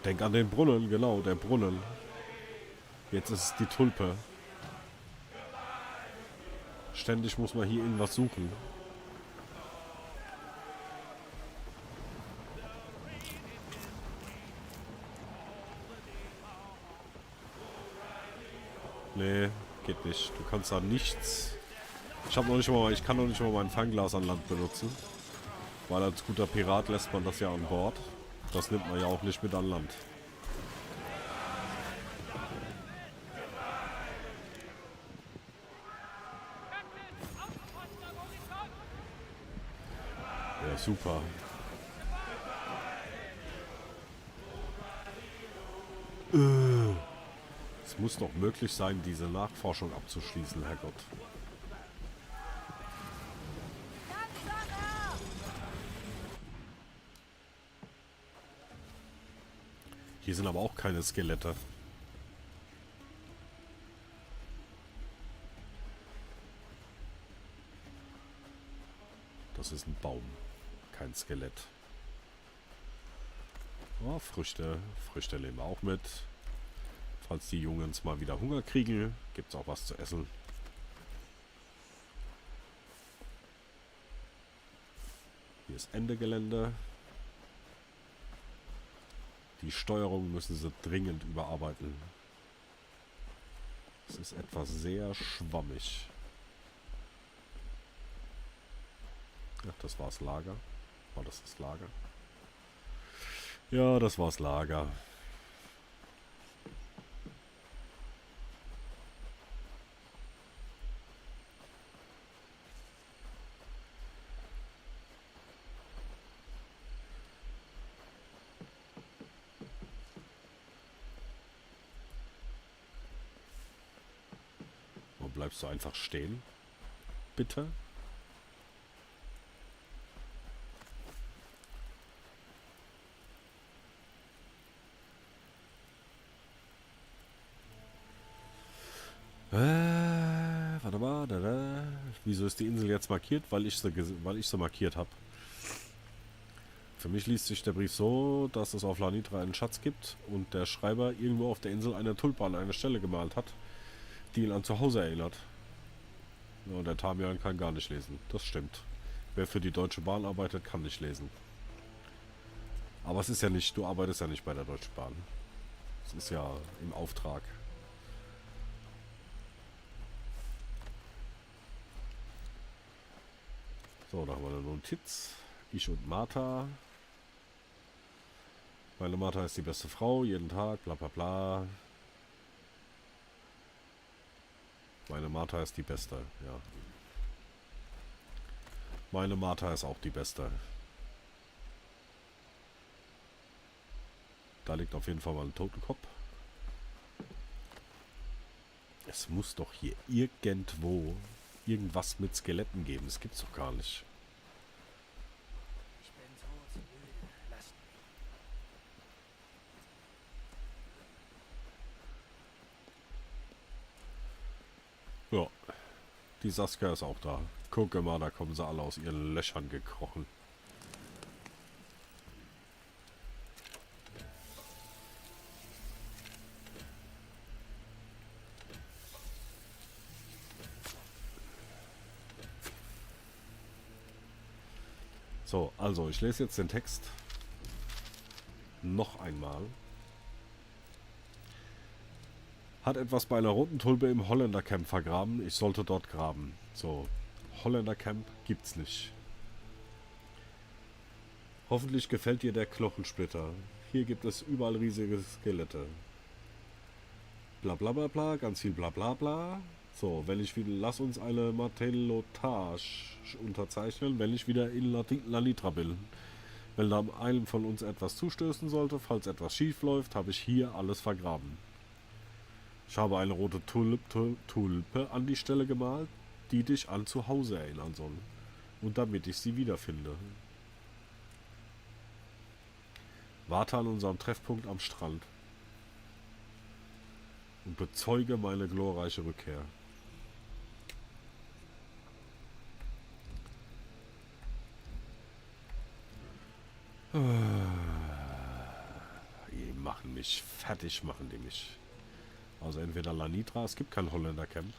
[SPEAKER 1] Denk an den Brunnen, genau, der Brunnen. Jetzt ist es die Tulpe. Ständig muss man hier irgendwas suchen. Nee, geht nicht. Du kannst da nichts... Ich kann noch nicht mal mein Fangglas an Land benutzen. Weil als guter Pirat lässt man das ja an Bord. Das nimmt man ja auch nicht mit an Land. Ja, super. Es muss doch möglich sein, diese Nachforschung abzuschließen, Herrgott. Hier sind aber auch keine Skelette. Das ist ein Baum, kein Skelett. Oh, Früchte. Früchte nehmen wir auch mit. Falls die Jungs mal wieder Hunger kriegen, gibt es auch was zu essen. Hier ist Ende Gelände. Die Steuerung müssen sie dringend überarbeiten. Es ist etwas sehr schwammig. Ach, das war's Lager. War das das Lager? Ja, das war's Lager. Wo bleibst du einfach stehen? Bitte? wieso ist die Insel jetzt markiert? Weil ich sie markiert habe. Für mich liest sich der Brief so, dass es auf Lanitra einen Schatz gibt und der Schreiber irgendwo auf der Insel eine Tulpe an einer Stelle gemalt hat, die ihn an zu Hause erinnert. Ja, der Tamian kann gar nicht lesen. Das stimmt. Wer für die Deutsche Bahn arbeitet, kann nicht lesen. Aber es ist ja nicht, du arbeitest ja nicht bei der Deutschen Bahn. Es ist ja im Auftrag. So, da haben wir eine Notiz. Ich und Martha. Meine Martha ist die beste Frau, jeden Tag, bla bla bla. Meine Martha ist die Beste, ja. Meine Martha ist auch die Beste. Da liegt auf jeden Fall mal ein Totenkopf. Es muss doch hier irgendwo irgendwas mit Skeletten geben. Das gibt's doch gar nicht.
[SPEAKER 8] Ich bin todmüde. Lasst mich.
[SPEAKER 1] Ja, die Saskia ist auch da. Gucke mal, da kommen sie alle aus ihren Löchern gekrochen. So, also ich lese jetzt den Text noch einmal. Hat etwas bei einer roten Tulpe im Holländercamp vergraben. Ich sollte dort graben. So, Holländercamp gibt's nicht. Hoffentlich gefällt dir der Knochensplitter. Hier gibt es überall riesige Skelette. Bla bla bla bla, ganz viel bla bla bla. So, wenn ich wieder, lass uns eine Matelotage unterzeichnen, wenn ich wieder in Lanitra bin. Wenn da einem von uns etwas zustößen sollte, falls etwas schief läuft, habe ich hier alles vergraben. Ich habe eine rote Tulpe an die Stelle gemalt, die dich an zu Hause erinnern soll. Und damit ich sie wiederfinde. Warte an unserem Treffpunkt am Strand. Und bezeuge meine glorreiche Rückkehr. Die machen mich fertig, machen die mich. Also entweder Lanitra, es gibt kein Holländercamp.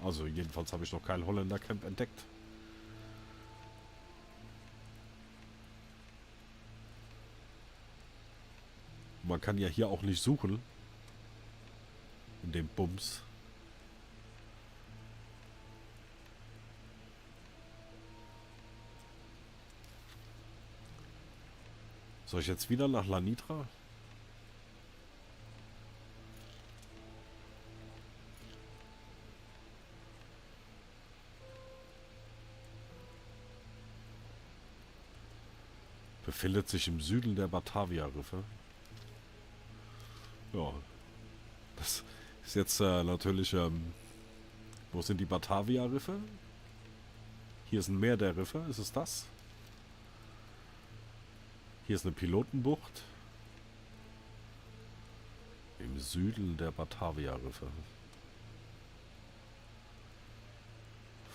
[SPEAKER 1] Also jedenfalls habe ich noch kein Holländercamp entdeckt. Man kann ja hier auch nicht suchen. In dem Bums. Soll ich jetzt wieder nach Lanitra? Befindet sich im Süden der Batavia-Riffe. Ja, das ist jetzt natürlich... wo sind die Batavia-Riffe? Hier ist ein Meer der Riffe, ist es das? Hier ist eine Pilotenbucht. Im Süden der Batavia-Riffe.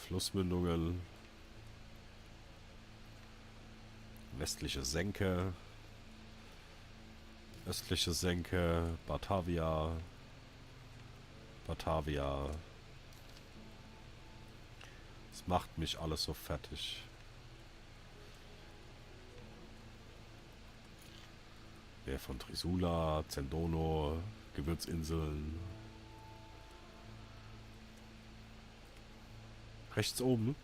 [SPEAKER 1] Flussmündungen. Westliche Senke. Östliche Senke. Batavia. Batavia. Das macht mich alles so fertig. Der von Trisula, Zendono, Gewürzinseln. Rechts oben,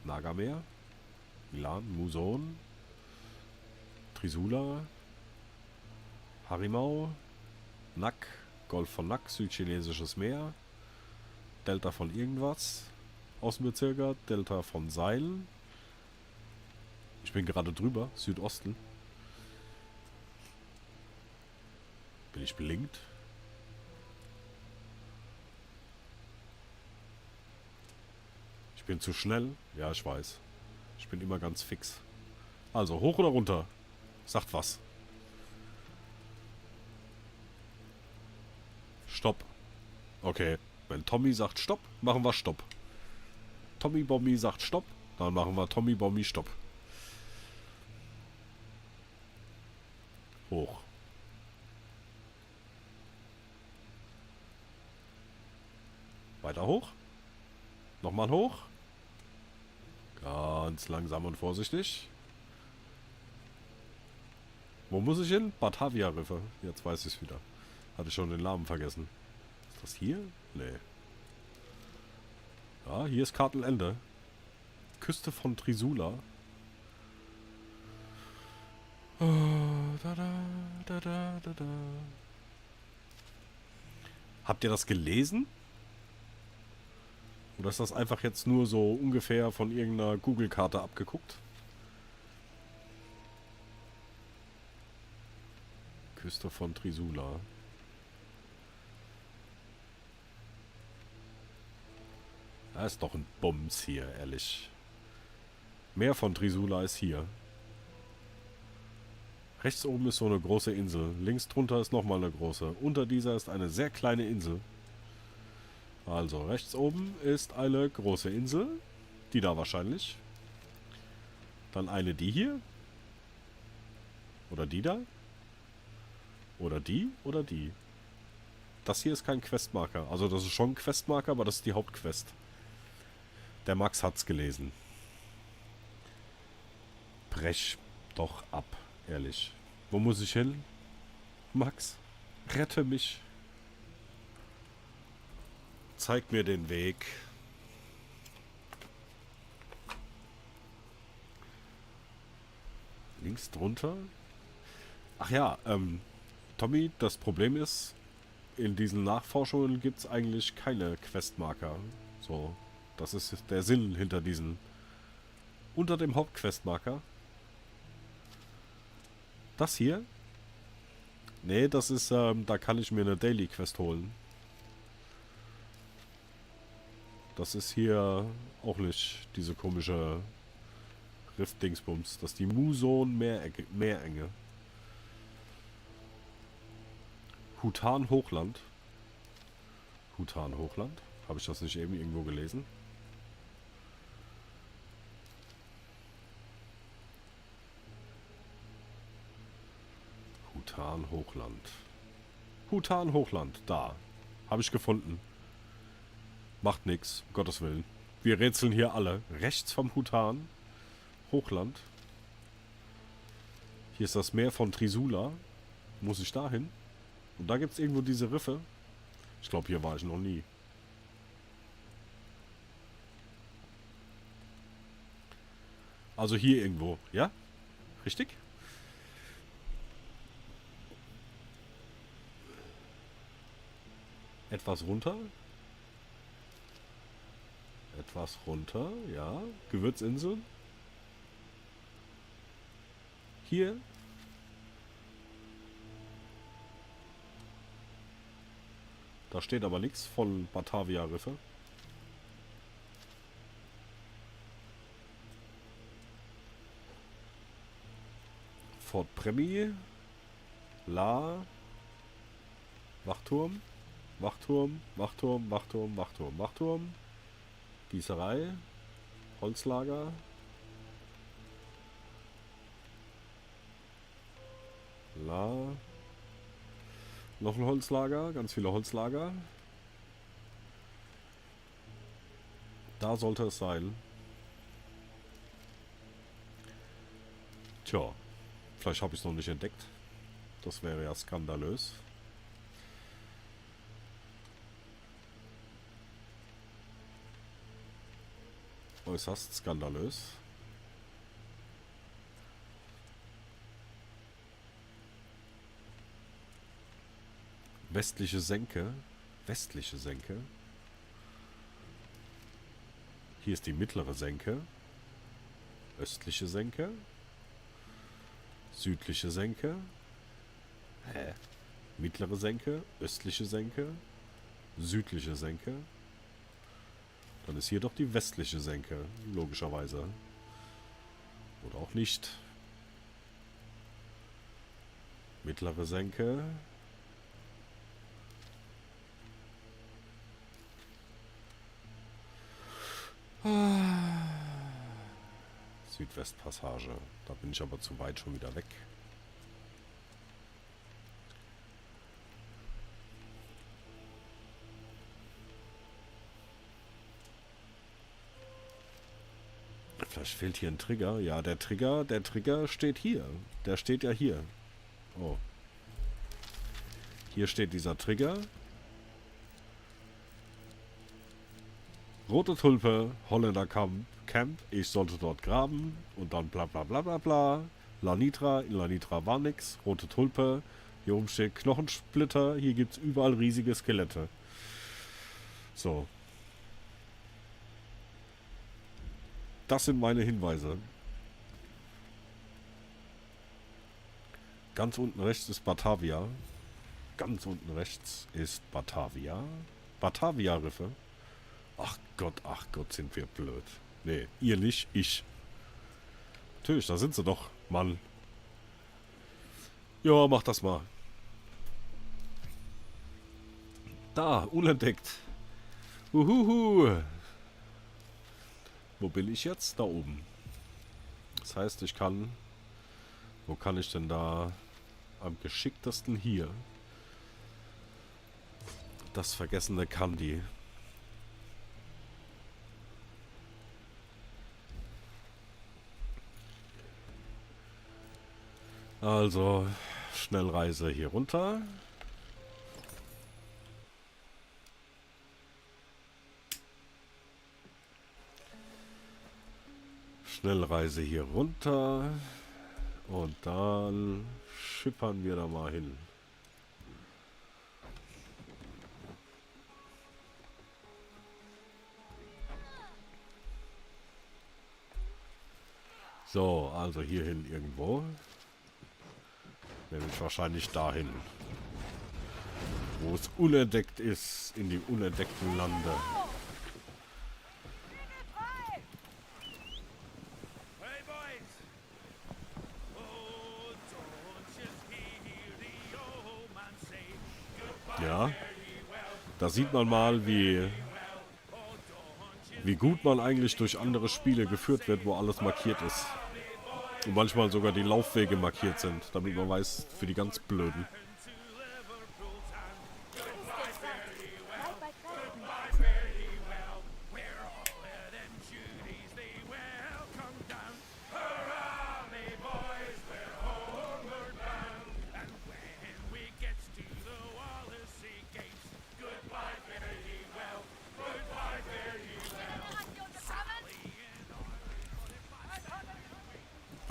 [SPEAKER 1] Nagameer, Milan, Muson, Trisula, Harimau, Nak, Golf von Nak, Südchinesisches Meer, Delta von irgendwas, Außenbezirke, Delta von Seilen. Ich bin gerade drüber, Südosten. Bin ich blinkt? Ich bin zu schnell? Ja, ich weiß. Ich bin immer ganz fix. Also, hoch oder runter? Sagt was. Stopp. Okay, wenn Tommy sagt Stopp, machen wir Stopp. Tommy Bommi sagt Stopp, dann machen wir Tommy Bommi Stopp. Hoch. Weiter hoch. Nochmal hoch. Ganz langsam und vorsichtig. Wo muss ich hin? Batavia-Riffe. Jetzt weiß ich es wieder. Hatte ich schon den Namen vergessen. Ist das hier? Nee. Ja, hier ist Kartelende. Küste von Trisula. Oh, da, da, da, da, da, da. Habt ihr das gelesen? Oder ist das einfach jetzt nur so ungefähr von irgendeiner Google-Karte abgeguckt? Küste von Trisula. Da ist doch ein Bums hier, ehrlich. Mehr von Trisula ist hier. Rechts oben ist so eine große Insel. Links drunter ist nochmal eine große. Unter dieser ist eine sehr kleine Insel. Also, rechts oben ist eine große Insel. Die da wahrscheinlich. Dann eine die hier. Oder die da. Oder die. Oder die. Das hier ist kein Questmarker. Also das ist schon ein Questmarker, aber das ist die Hauptquest. Der Max hat's gelesen. Brech doch ab, ehrlich. Wo muss ich hin? Max, rette mich. Zeig mir den Weg. Links drunter? Ach ja, Tommy, das Problem ist, in diesen Nachforschungen gibt es eigentlich keine Questmarker. So, das ist der Sinn hinter diesen. Unter dem Hauptquestmarker. Das hier? Nee, das ist, da kann ich mir eine Daily Quest holen. Das ist hier auch nicht diese komische Rift-Dingsbums. Das ist die Muson-Meerenge. Hutan-Hochland. Hutan-Hochland? Habe ich das nicht eben irgendwo gelesen? Hutan-Hochland. Hutan-Hochland, da. Habe ich gefunden. Macht nix, um Gottes Willen. Wir rätseln hier alle. Rechts vom Hutan. Hochland. Hier ist das Meer von Trisula. Muss ich da hin? Und da gibt es irgendwo diese Riffe. Ich glaube, hier war ich noch nie. Also hier irgendwo, ja? Richtig? Etwas runter. Etwas runter, ja. Gewürzinseln. Hier. Da steht aber nichts von Batavia-Riffe. Fort Premi. La. Wachturm. Wachturm, Wachturm, Wachturm, Wachturm, Wachturm. Gießerei. Holzlager. La. Noch ein Holzlager, ganz viele Holzlager. Da sollte es sein. Tja, vielleicht habe ich es noch nicht entdeckt. Das wäre ja skandalös. Äußerst skandalös. Westliche Senke. Westliche Senke. Hier ist die mittlere Senke. Östliche Senke. Südliche Senke. Hä? Mittlere Senke. Östliche Senke. Südliche Senke. Dann ist hier doch die westliche Senke. Logischerweise. Oder auch nicht. Mittlere Senke. Südwestpassage. Da bin ich aber zu weit schon wieder weg. Vielleicht fehlt hier ein Trigger. Ja, der Trigger steht hier. Der steht ja hier. Oh. Hier steht dieser Trigger. Rote Tulpe, Holländer Camp. Ich sollte dort graben. Und dann bla bla bla bla bla. Lanitra, in Lanitra war nix. Rote Tulpe. Hier oben steht Knochensplitter. Hier gibt es überall riesige Skelette. So. Das sind meine Hinweise. Ganz unten rechts ist Batavia. Ganz unten rechts ist Batavia. Batavia-Riffe. Ach Gott, sind wir blöd. Nee, ihr nicht, ich. Natürlich, da sind sie doch, Mann. Ja, mach das mal. Da, unentdeckt. Uhuhu. Wo bin ich jetzt? Da oben. Das heißt, ich kann... Wo kann ich denn da am geschicktesten hier? Das vergessene Candy. Also, Schnellreise hier runter. Schnellreise hier runter. Und dann schippern wir da mal hin. So, also hierhin irgendwo. Nämlich wahrscheinlich dahin. Wo es unentdeckt ist, in die unentdeckten Lande. Ja, da sieht man mal, wie gut man eigentlich durch andere Spiele geführt wird, wo alles markiert ist. Und manchmal sogar die Laufwege markiert sind, damit man weiß, für die ganz Blöden.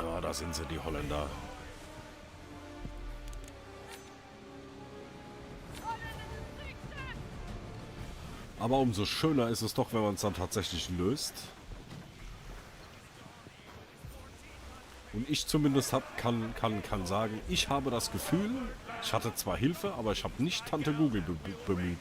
[SPEAKER 1] Ah, da sind sie, die Holländer. Aber umso schöner ist es doch, wenn man es dann tatsächlich löst. Und ich zumindest kann sagen, ich habe das Gefühl, ich hatte zwar Hilfe, aber ich habe nicht Tante Google bemüht.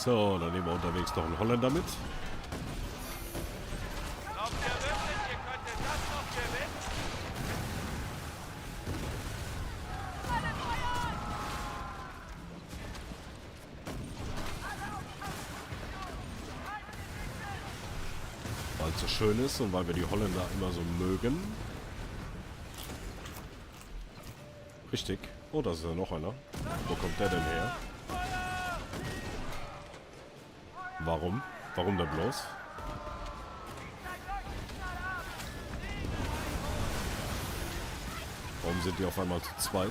[SPEAKER 1] So, dann nehmen wir unterwegs noch einen Holländer mit.
[SPEAKER 2] Glaubt ihr wirklich, ihr könntet das noch gewinnen?
[SPEAKER 1] Weil es so schön ist und weil wir die Holländer immer so mögen. Richtig. Oh, da ist ja noch einer. Wo kommt der denn her? Warum? Warum denn bloß? Warum sind die auf einmal zu zweit?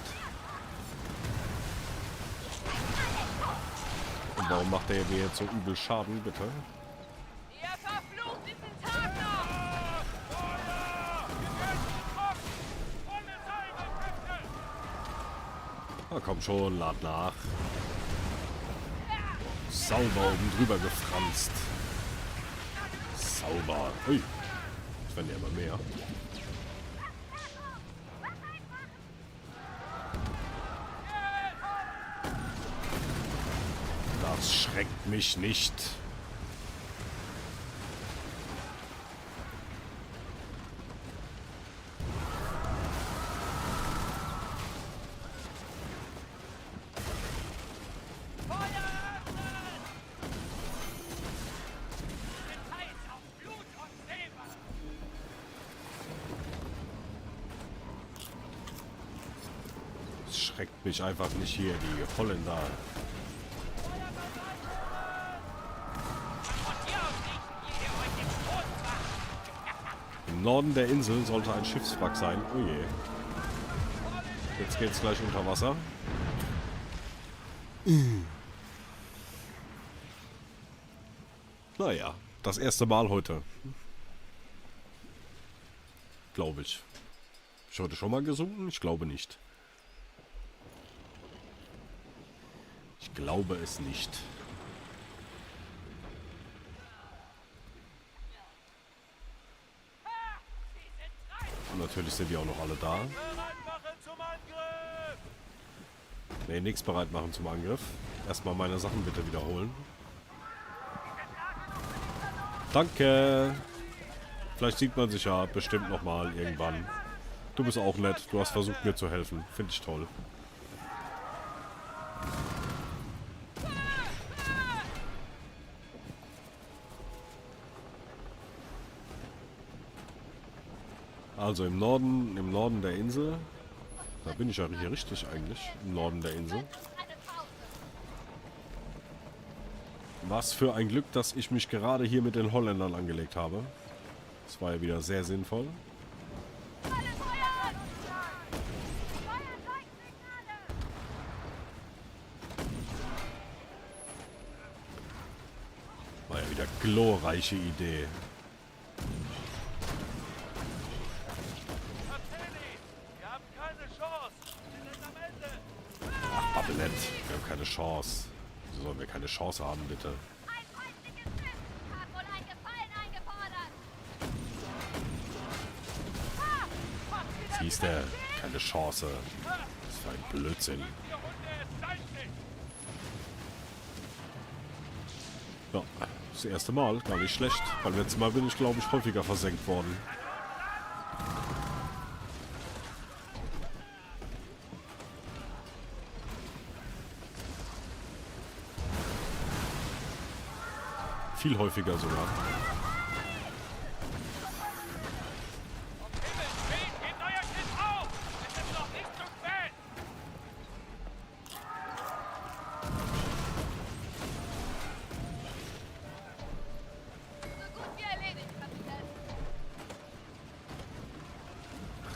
[SPEAKER 1] Und warum macht der mir jetzt so übel Schaden, bitte?
[SPEAKER 5] Ihr verflucht diesen Tag noch!
[SPEAKER 1] Na komm schon, lad nach. Sauber oben drüber gefranst. Sauber. Ui. Das werden ja immer mehr. Das schreckt mich nicht. Schreckt mich einfach nicht hier, die Holländer. Im Norden der Insel sollte ein Schiffswrack sein. Oh je. Jetzt geht's gleich unter Wasser. Naja, das erste Mal heute. Glaube ich. Ich heute schon mal gesunken? Ich glaube nicht. Ich glaube es nicht. Und natürlich sind die auch noch alle da. Ne, nichts bereit machen zum Angriff. Erstmal meine Sachen bitte wiederholen. Danke. Vielleicht sieht man sich ja bestimmt nochmal irgendwann. Du bist auch nett. Du hast versucht mir zu helfen. Finde ich toll. Also im Norden der Insel. Da bin ich ja hier richtig eigentlich. Im Norden der Insel. Was für ein Glück, dass ich mich gerade hier mit den Holländern angelegt habe. Das war ja wieder sehr sinnvoll. War ja wieder glorreiche Idee. Ach, Babylett, wir haben keine Chance. Wieso sollen wir keine Chance haben, bitte? Siehst du, keine Chance. Das war ein Blödsinn. Ja, das erste Mal, gar nicht schlecht. Beim letzten Mal bin ich, glaube ich, häufiger versenkt worden. Viel häufiger sogar.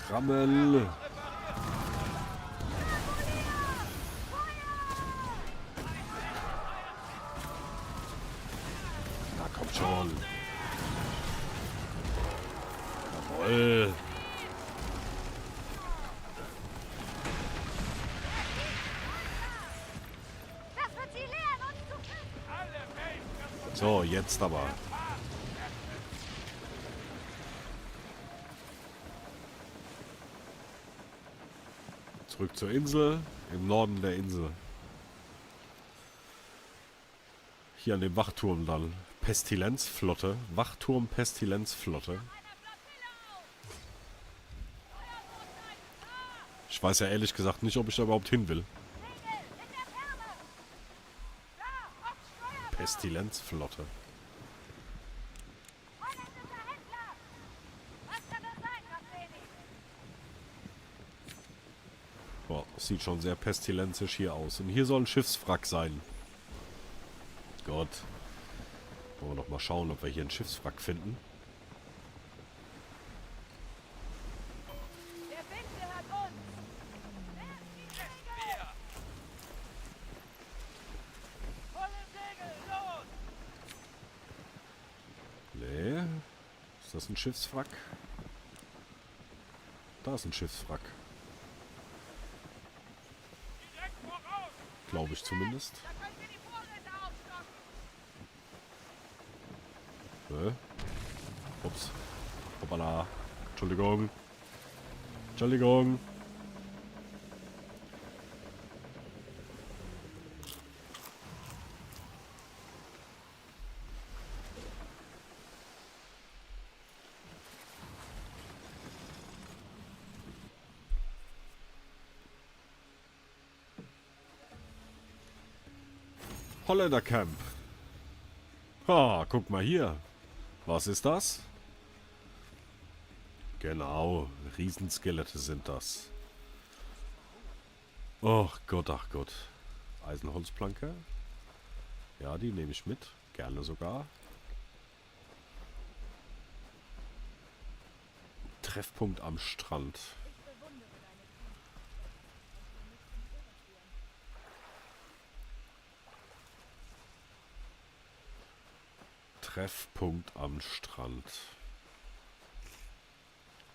[SPEAKER 1] Rammel. Na, kommt schon. Jawohl. So, jetzt aber. Zurück zur Insel, im Norden der Insel. Hier an dem Wachturm dann. Pestilenzflotte. Wachturm Pestilenzflotte. Ich weiß ja ehrlich gesagt nicht, ob ich da überhaupt hin will. Pestilenzflotte. Boah, sieht schon sehr pestilenzisch hier aus. Und hier soll ein Schiffswrack sein. Gott. Wollen wir noch mal schauen, ob wir hier ein Schiffswrack finden. Nee. Ist das ein Schiffswrack? Da ist ein Schiffswrack. Glaube ich zumindest. Ups. Hoppala. Entschuldigung. Entschuldigung. Holländer Camp. Ah, guck mal hier. Was ist das? Genau, Riesenskelette sind das. Oh Gott, ach Gott. Eisenholzplanke. Ja, die nehme ich mit. Gerne sogar. Treffpunkt am Strand. Treffpunkt am Strand.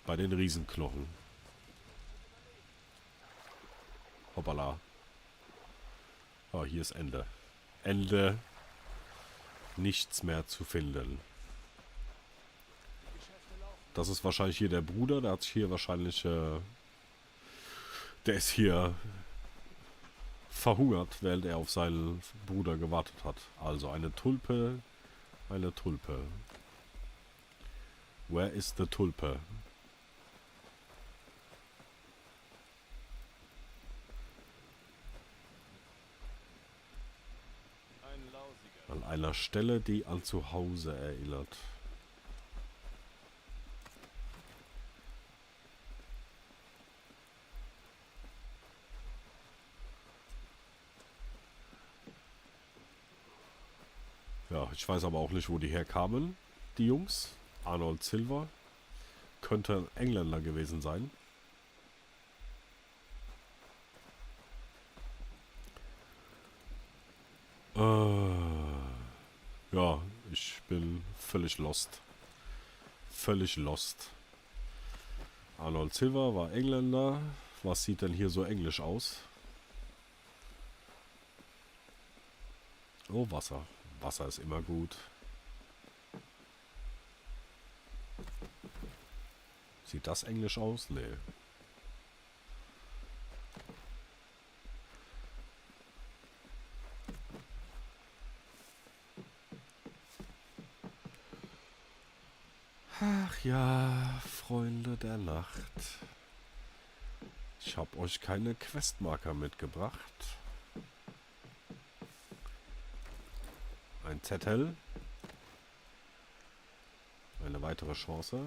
[SPEAKER 1] Bei den Riesenknochen. Hoppala. Oh, hier ist Ende. Ende. Nichts mehr zu finden. Das ist wahrscheinlich hier der Bruder. Der hat sich hier wahrscheinlich... der ist hier verhungert, während er auf seinen Bruder gewartet hat. Also eine Tulpe. Eine Tulpe. Where is the Tulpe? An einer Stelle, die an zu Hause erinnert. Ja, ich weiß aber auch nicht, wo die herkamen, die Jungs. Arnold Silver. Könnte ein Engländer gewesen sein. Ja, ich bin völlig lost. Völlig lost. Arnold Silver war Engländer. Was sieht denn hier so englisch aus? Oh, Wasser. Wasser ist immer gut. Sieht das englisch aus? Nee. Ach ja, Freunde der Nacht. Ich habe euch keine Questmarker mitgebracht. Ein Zettel. Eine weitere Chance.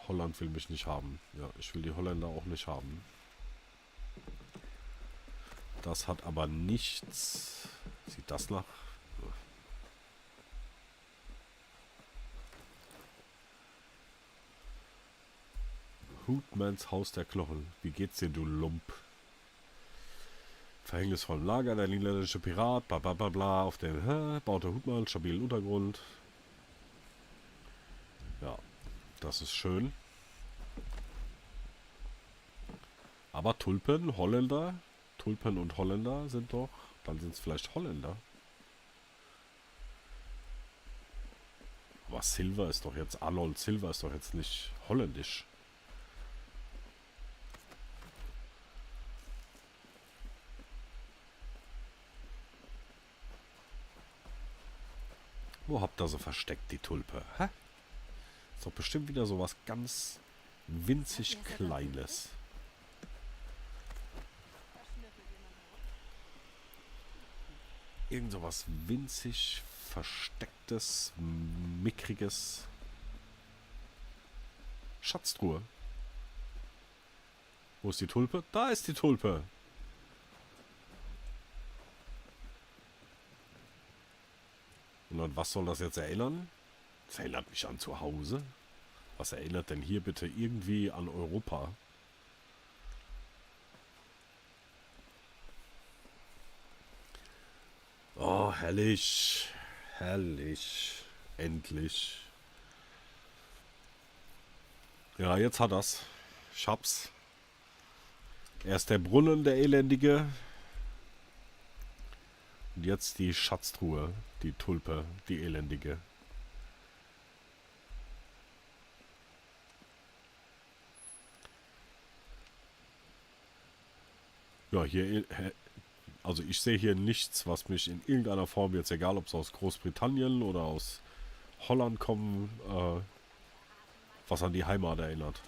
[SPEAKER 1] Holland will mich nicht haben. Ja, ich will die Holländer auch nicht haben. Das hat aber nichts. Sieht das nach? Hoodmans Haus der Knochen. Wie geht's dir, du Lump? Verhängnisvollen Lager, der niederländische Pirat, bla bla bla bla, auf den baute Hoodman stabilen Untergrund. Ja, das ist schön. Aber Tulpen, Holländer, Tulpen und Holländer sind doch, dann sind es vielleicht Holländer. Aber Silver ist doch jetzt, Arnold Silver ist doch jetzt nicht holländisch. Wo habt ihr sie versteckt, die Tulpe? Hä? Ist doch bestimmt wieder so was ganz winzig Kleines. Irgend so was winzig verstecktes, mickriges. Schatztruhe. Wo ist die Tulpe? Da ist die Tulpe. Und an was soll das jetzt erinnern? Das erinnert mich an zu Hause. Was erinnert denn hier bitte irgendwie an Europa? Oh, herrlich. Herrlich. Endlich. Ja, jetzt hat er's. Ich hab's. Erst der Brunnen, der Elendige. Und jetzt die Schatztruhe. Die Tulpe, die Elendige. Ja, hier, also ich sehe hier nichts, was mich in irgendeiner Form, jetzt egal ob es aus Großbritannien oder aus Holland kommen, was an die Heimat erinnert.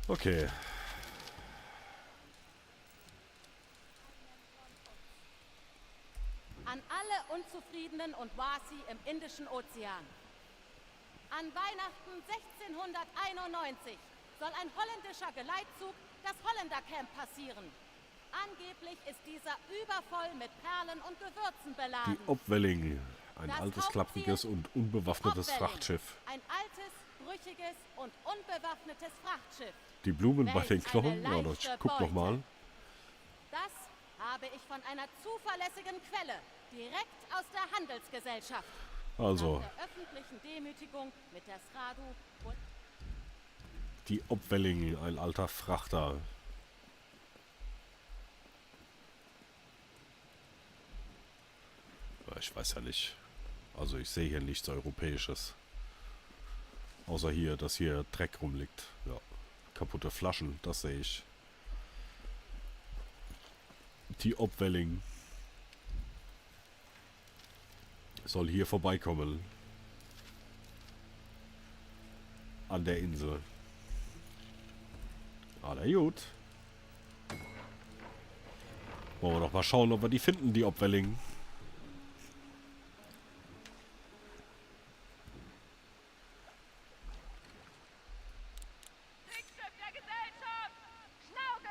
[SPEAKER 1] Okay.
[SPEAKER 4] An alle unzufriedenen und Wasi im Indischen Ozean. An Weihnachten 1691 soll ein holländischer Geleitzug das Holländercamp passieren. Angeblich ist dieser übervoll mit Perlen und Gewürzen beladen.
[SPEAKER 1] Die Obwelling, ein
[SPEAKER 4] Das
[SPEAKER 1] altes,
[SPEAKER 4] Hauptziel,
[SPEAKER 1] klappriges und unbewaffnetes
[SPEAKER 4] Obwelling,
[SPEAKER 1] Frachtschiff.
[SPEAKER 4] Ein altes, brüchiges und unbewaffnetes Frachtschiff.
[SPEAKER 1] Die Blumen bei
[SPEAKER 4] Welch
[SPEAKER 1] den Knochen?
[SPEAKER 4] eine
[SPEAKER 1] Ja,
[SPEAKER 4] leichte
[SPEAKER 1] ich guck noch mal.
[SPEAKER 4] Das habe ich von einer zuverlässigen Quelle, direkt aus der Handelsgesellschaft.
[SPEAKER 1] Also,
[SPEAKER 4] Nach der öffentlichen Demütigung mit der Sradu und
[SPEAKER 1] die Obwelling, ein alter Frachter. Ich weiß ja nicht. Also ich sehe hier nichts Europäisches. Außer hier, dass hier Dreck rumliegt. Ja. Kaputte Flaschen, das sehe ich. Die Obwelling soll hier vorbeikommen. An der Insel. Na gut. Wollen wir doch mal schauen, ob wir die finden, die Obwelling.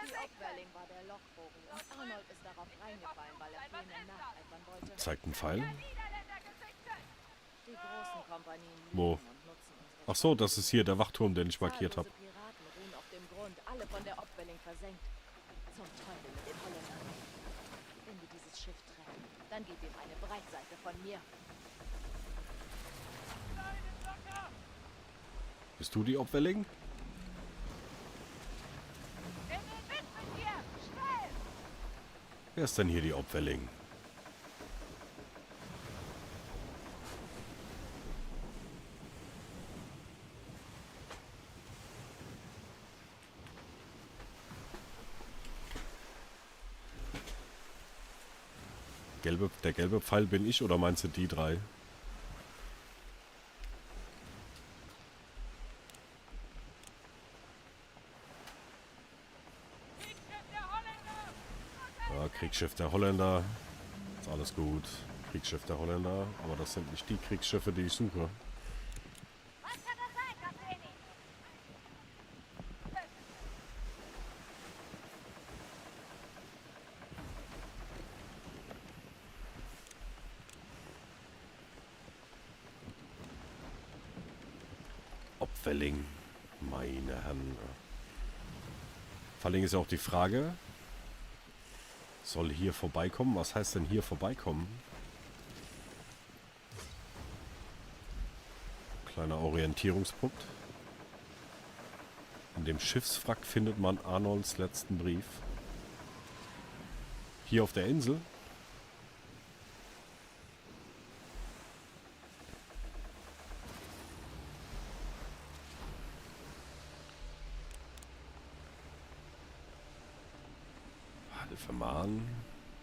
[SPEAKER 5] Die Obwelling war der Lochbogen und Arnold ist darauf reingefallen, weil er Freeman nacheifern wollte.
[SPEAKER 1] Zeigt einen Pfeil.
[SPEAKER 5] Die großen Kompanien
[SPEAKER 1] Wo?
[SPEAKER 5] lieben und nutzen unsere
[SPEAKER 1] Ach so, das ist hier der Wachturm, den ich markiert habe.
[SPEAKER 5] Zahllose Piraten ruhen auf dem Grund, alle von der Obwelling versenkt. Zum Teufel mit den Holländern. Wenn wir dieses Schiff treffen, dann gib ihm eine Breitseite von mir.
[SPEAKER 1] Bist du die Obwelling? Wer ist denn hier die Obwelling? Der gelbe Pfeil bin ich oder meinst du die drei? Ja, Kriegsschiff der Holländer. Ist alles gut. Kriegsschiff der Holländer. Aber das sind nicht die Kriegsschiffe, die ich suche. Obwelling. Meine Herren. Vor allem ist ja auch die Frage, soll hier vorbeikommen? Was heißt denn hier vorbeikommen? Kleiner Orientierungspunkt. In dem Schiffswrack findet man Arnolds letzten Brief. Hier auf der Insel. Hilfe Mann.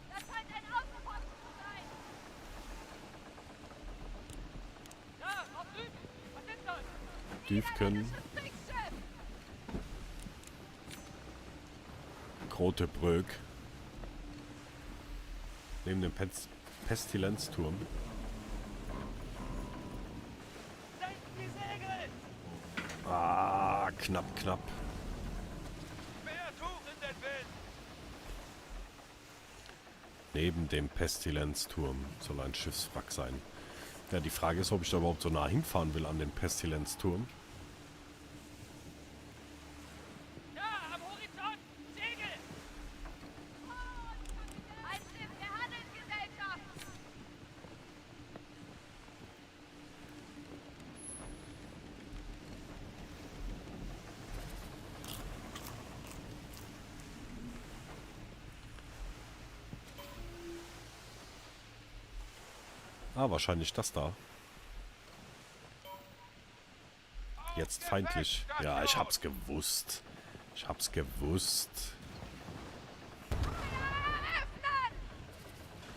[SPEAKER 4] Das scheint ein Außenposten zu sein. Ja, auf Süden. Was ist das?
[SPEAKER 1] Düfken. Grote Bröck. Neben dem Pestilenzturm.
[SPEAKER 8] Senken die Segel!
[SPEAKER 1] Ah, knapp, knapp.
[SPEAKER 8] Mehr Tuch in den Wind!
[SPEAKER 1] Neben dem Pestilenzturm soll ein Schiffswrack sein. Ja, die Frage ist, ob ich da überhaupt so nah hinfahren will an den Pestilenzturm.
[SPEAKER 8] Da, am Horizont! Segel!
[SPEAKER 4] Ein Schiff der Handelsgesellschaft.
[SPEAKER 1] Ah, wahrscheinlich das da. Jetzt feindlich. Ja, ich hab's gewusst. Ich hab's gewusst.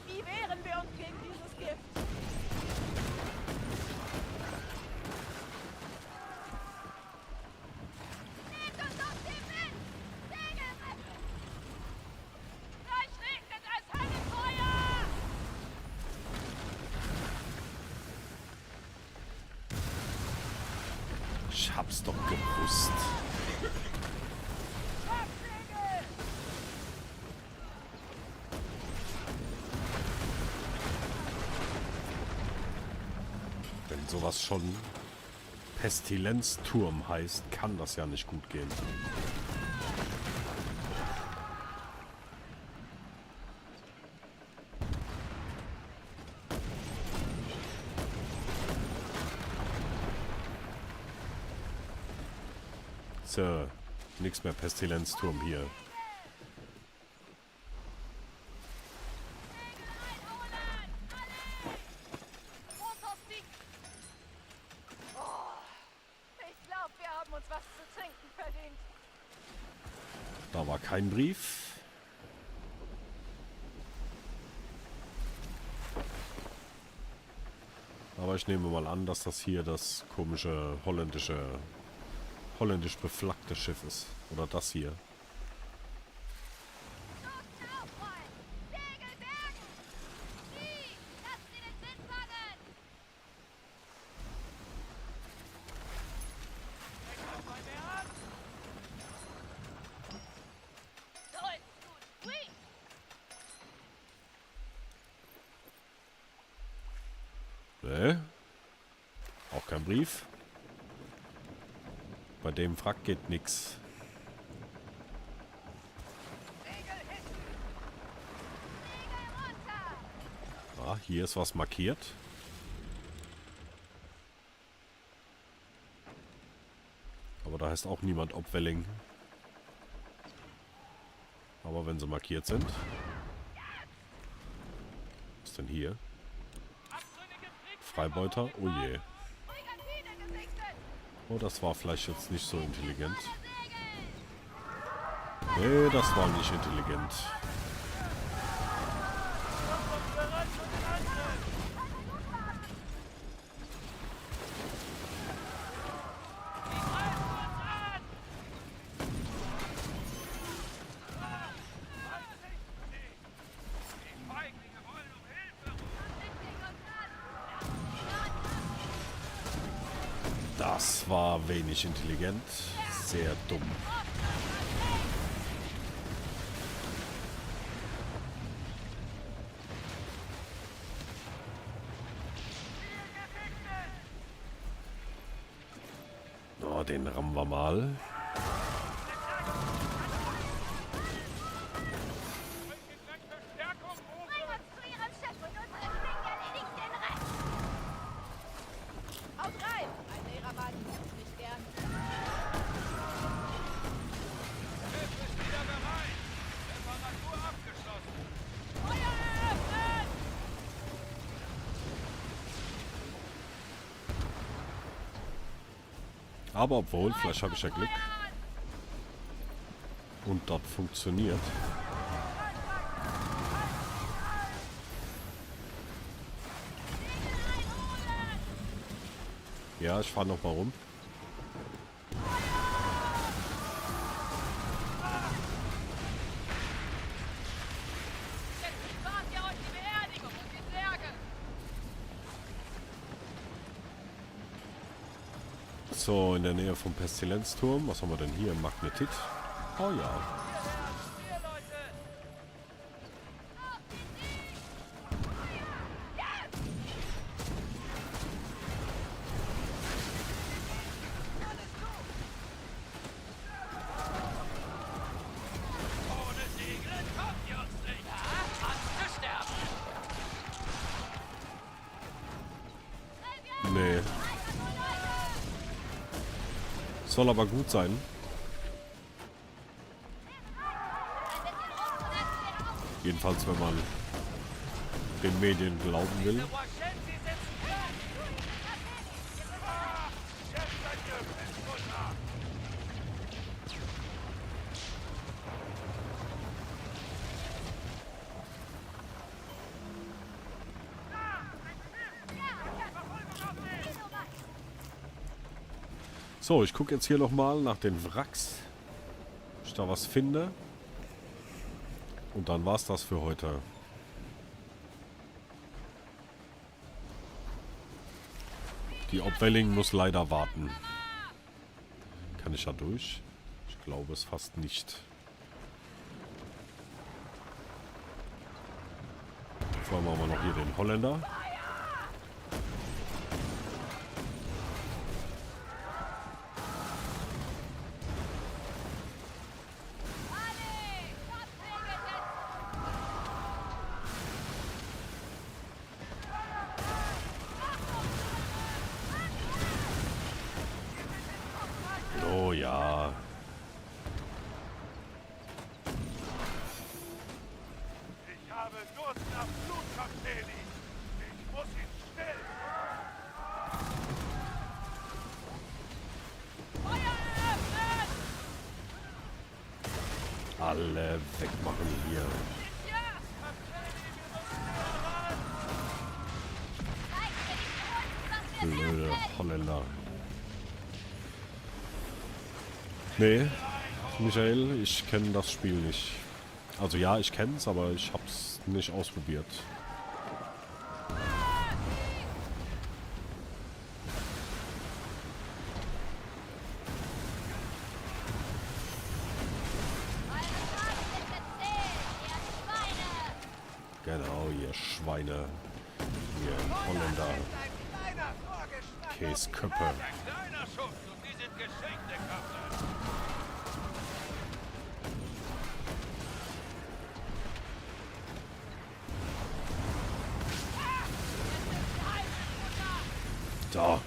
[SPEAKER 5] Wie wehren wir uns gegen dieses Gift?
[SPEAKER 4] Nehmt uns aus dem Wind! Segel retten! Gleich regnet es Höllenfeuer!
[SPEAKER 1] Ich hab's doch gewusst. Wenn sowas schon Pestilenzturm heißt, kann das ja nicht gut gehen. So, nix mehr Pestilenzturm hier.
[SPEAKER 4] Ich glaube, wir haben uns was zu trinken verdient.
[SPEAKER 1] Da war kein Brief. Aber ich nehme mal an, dass das hier das komische holländisch beflaggte Schiff ist. Oder das hier. Nee. Auch kein Brief. Bei dem Wrack geht nix. Ah, hier ist was markiert. Aber da heißt auch niemand Obwelling. Aber wenn sie markiert sind. Was ist denn hier? Freibeuter? Oh je. Oh, das war vielleicht jetzt nicht so intelligent. Nee, das war nicht intelligent. Das war wenig intelligent. Sehr dumm. Oh, den rammen wir mal. Aber obwohl, vielleicht habe ich ja Glück. Und dort funktioniert. Ja, ich fahre noch mal rum. So, in der Nähe vom Pestilenzturm. Was haben wir denn hier? Magnetit. Oh ja. Nee. Soll aber gut sein. Jedenfalls, wenn man den Medien glauben will. So, ich gucke jetzt hier nochmal nach den Wracks, ob ich da was finde. Und dann war's das für heute. Die Obwelling muss leider warten. Kann ich da durch? Ich glaube es fast nicht. Vor allem haben wir noch hier den Holländer. Oh ja.
[SPEAKER 10] Ich habe Durst nach Blutcocktaili. Ich muss ihn stillen.
[SPEAKER 1] Alle wegmachen hier. Blöde Holländer. Nee, Michael, ich kenne das Spiel nicht. Also ja, ich kenne es, aber ich hab's nicht ausprobiert. Genau, ihr Schweine. Ihr Holländer. Käsköppe.
[SPEAKER 10] Kleiner Schuss und die sind geschenkte Kaffee.
[SPEAKER 1] Da.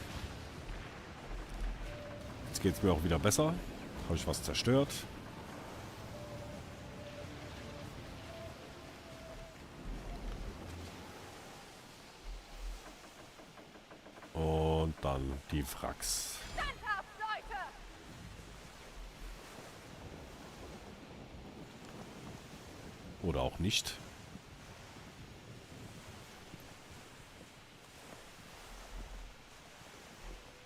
[SPEAKER 1] Jetzt geht's mir auch wieder besser. Habe ich was zerstört? Und dann die Wracks. Oder auch nicht.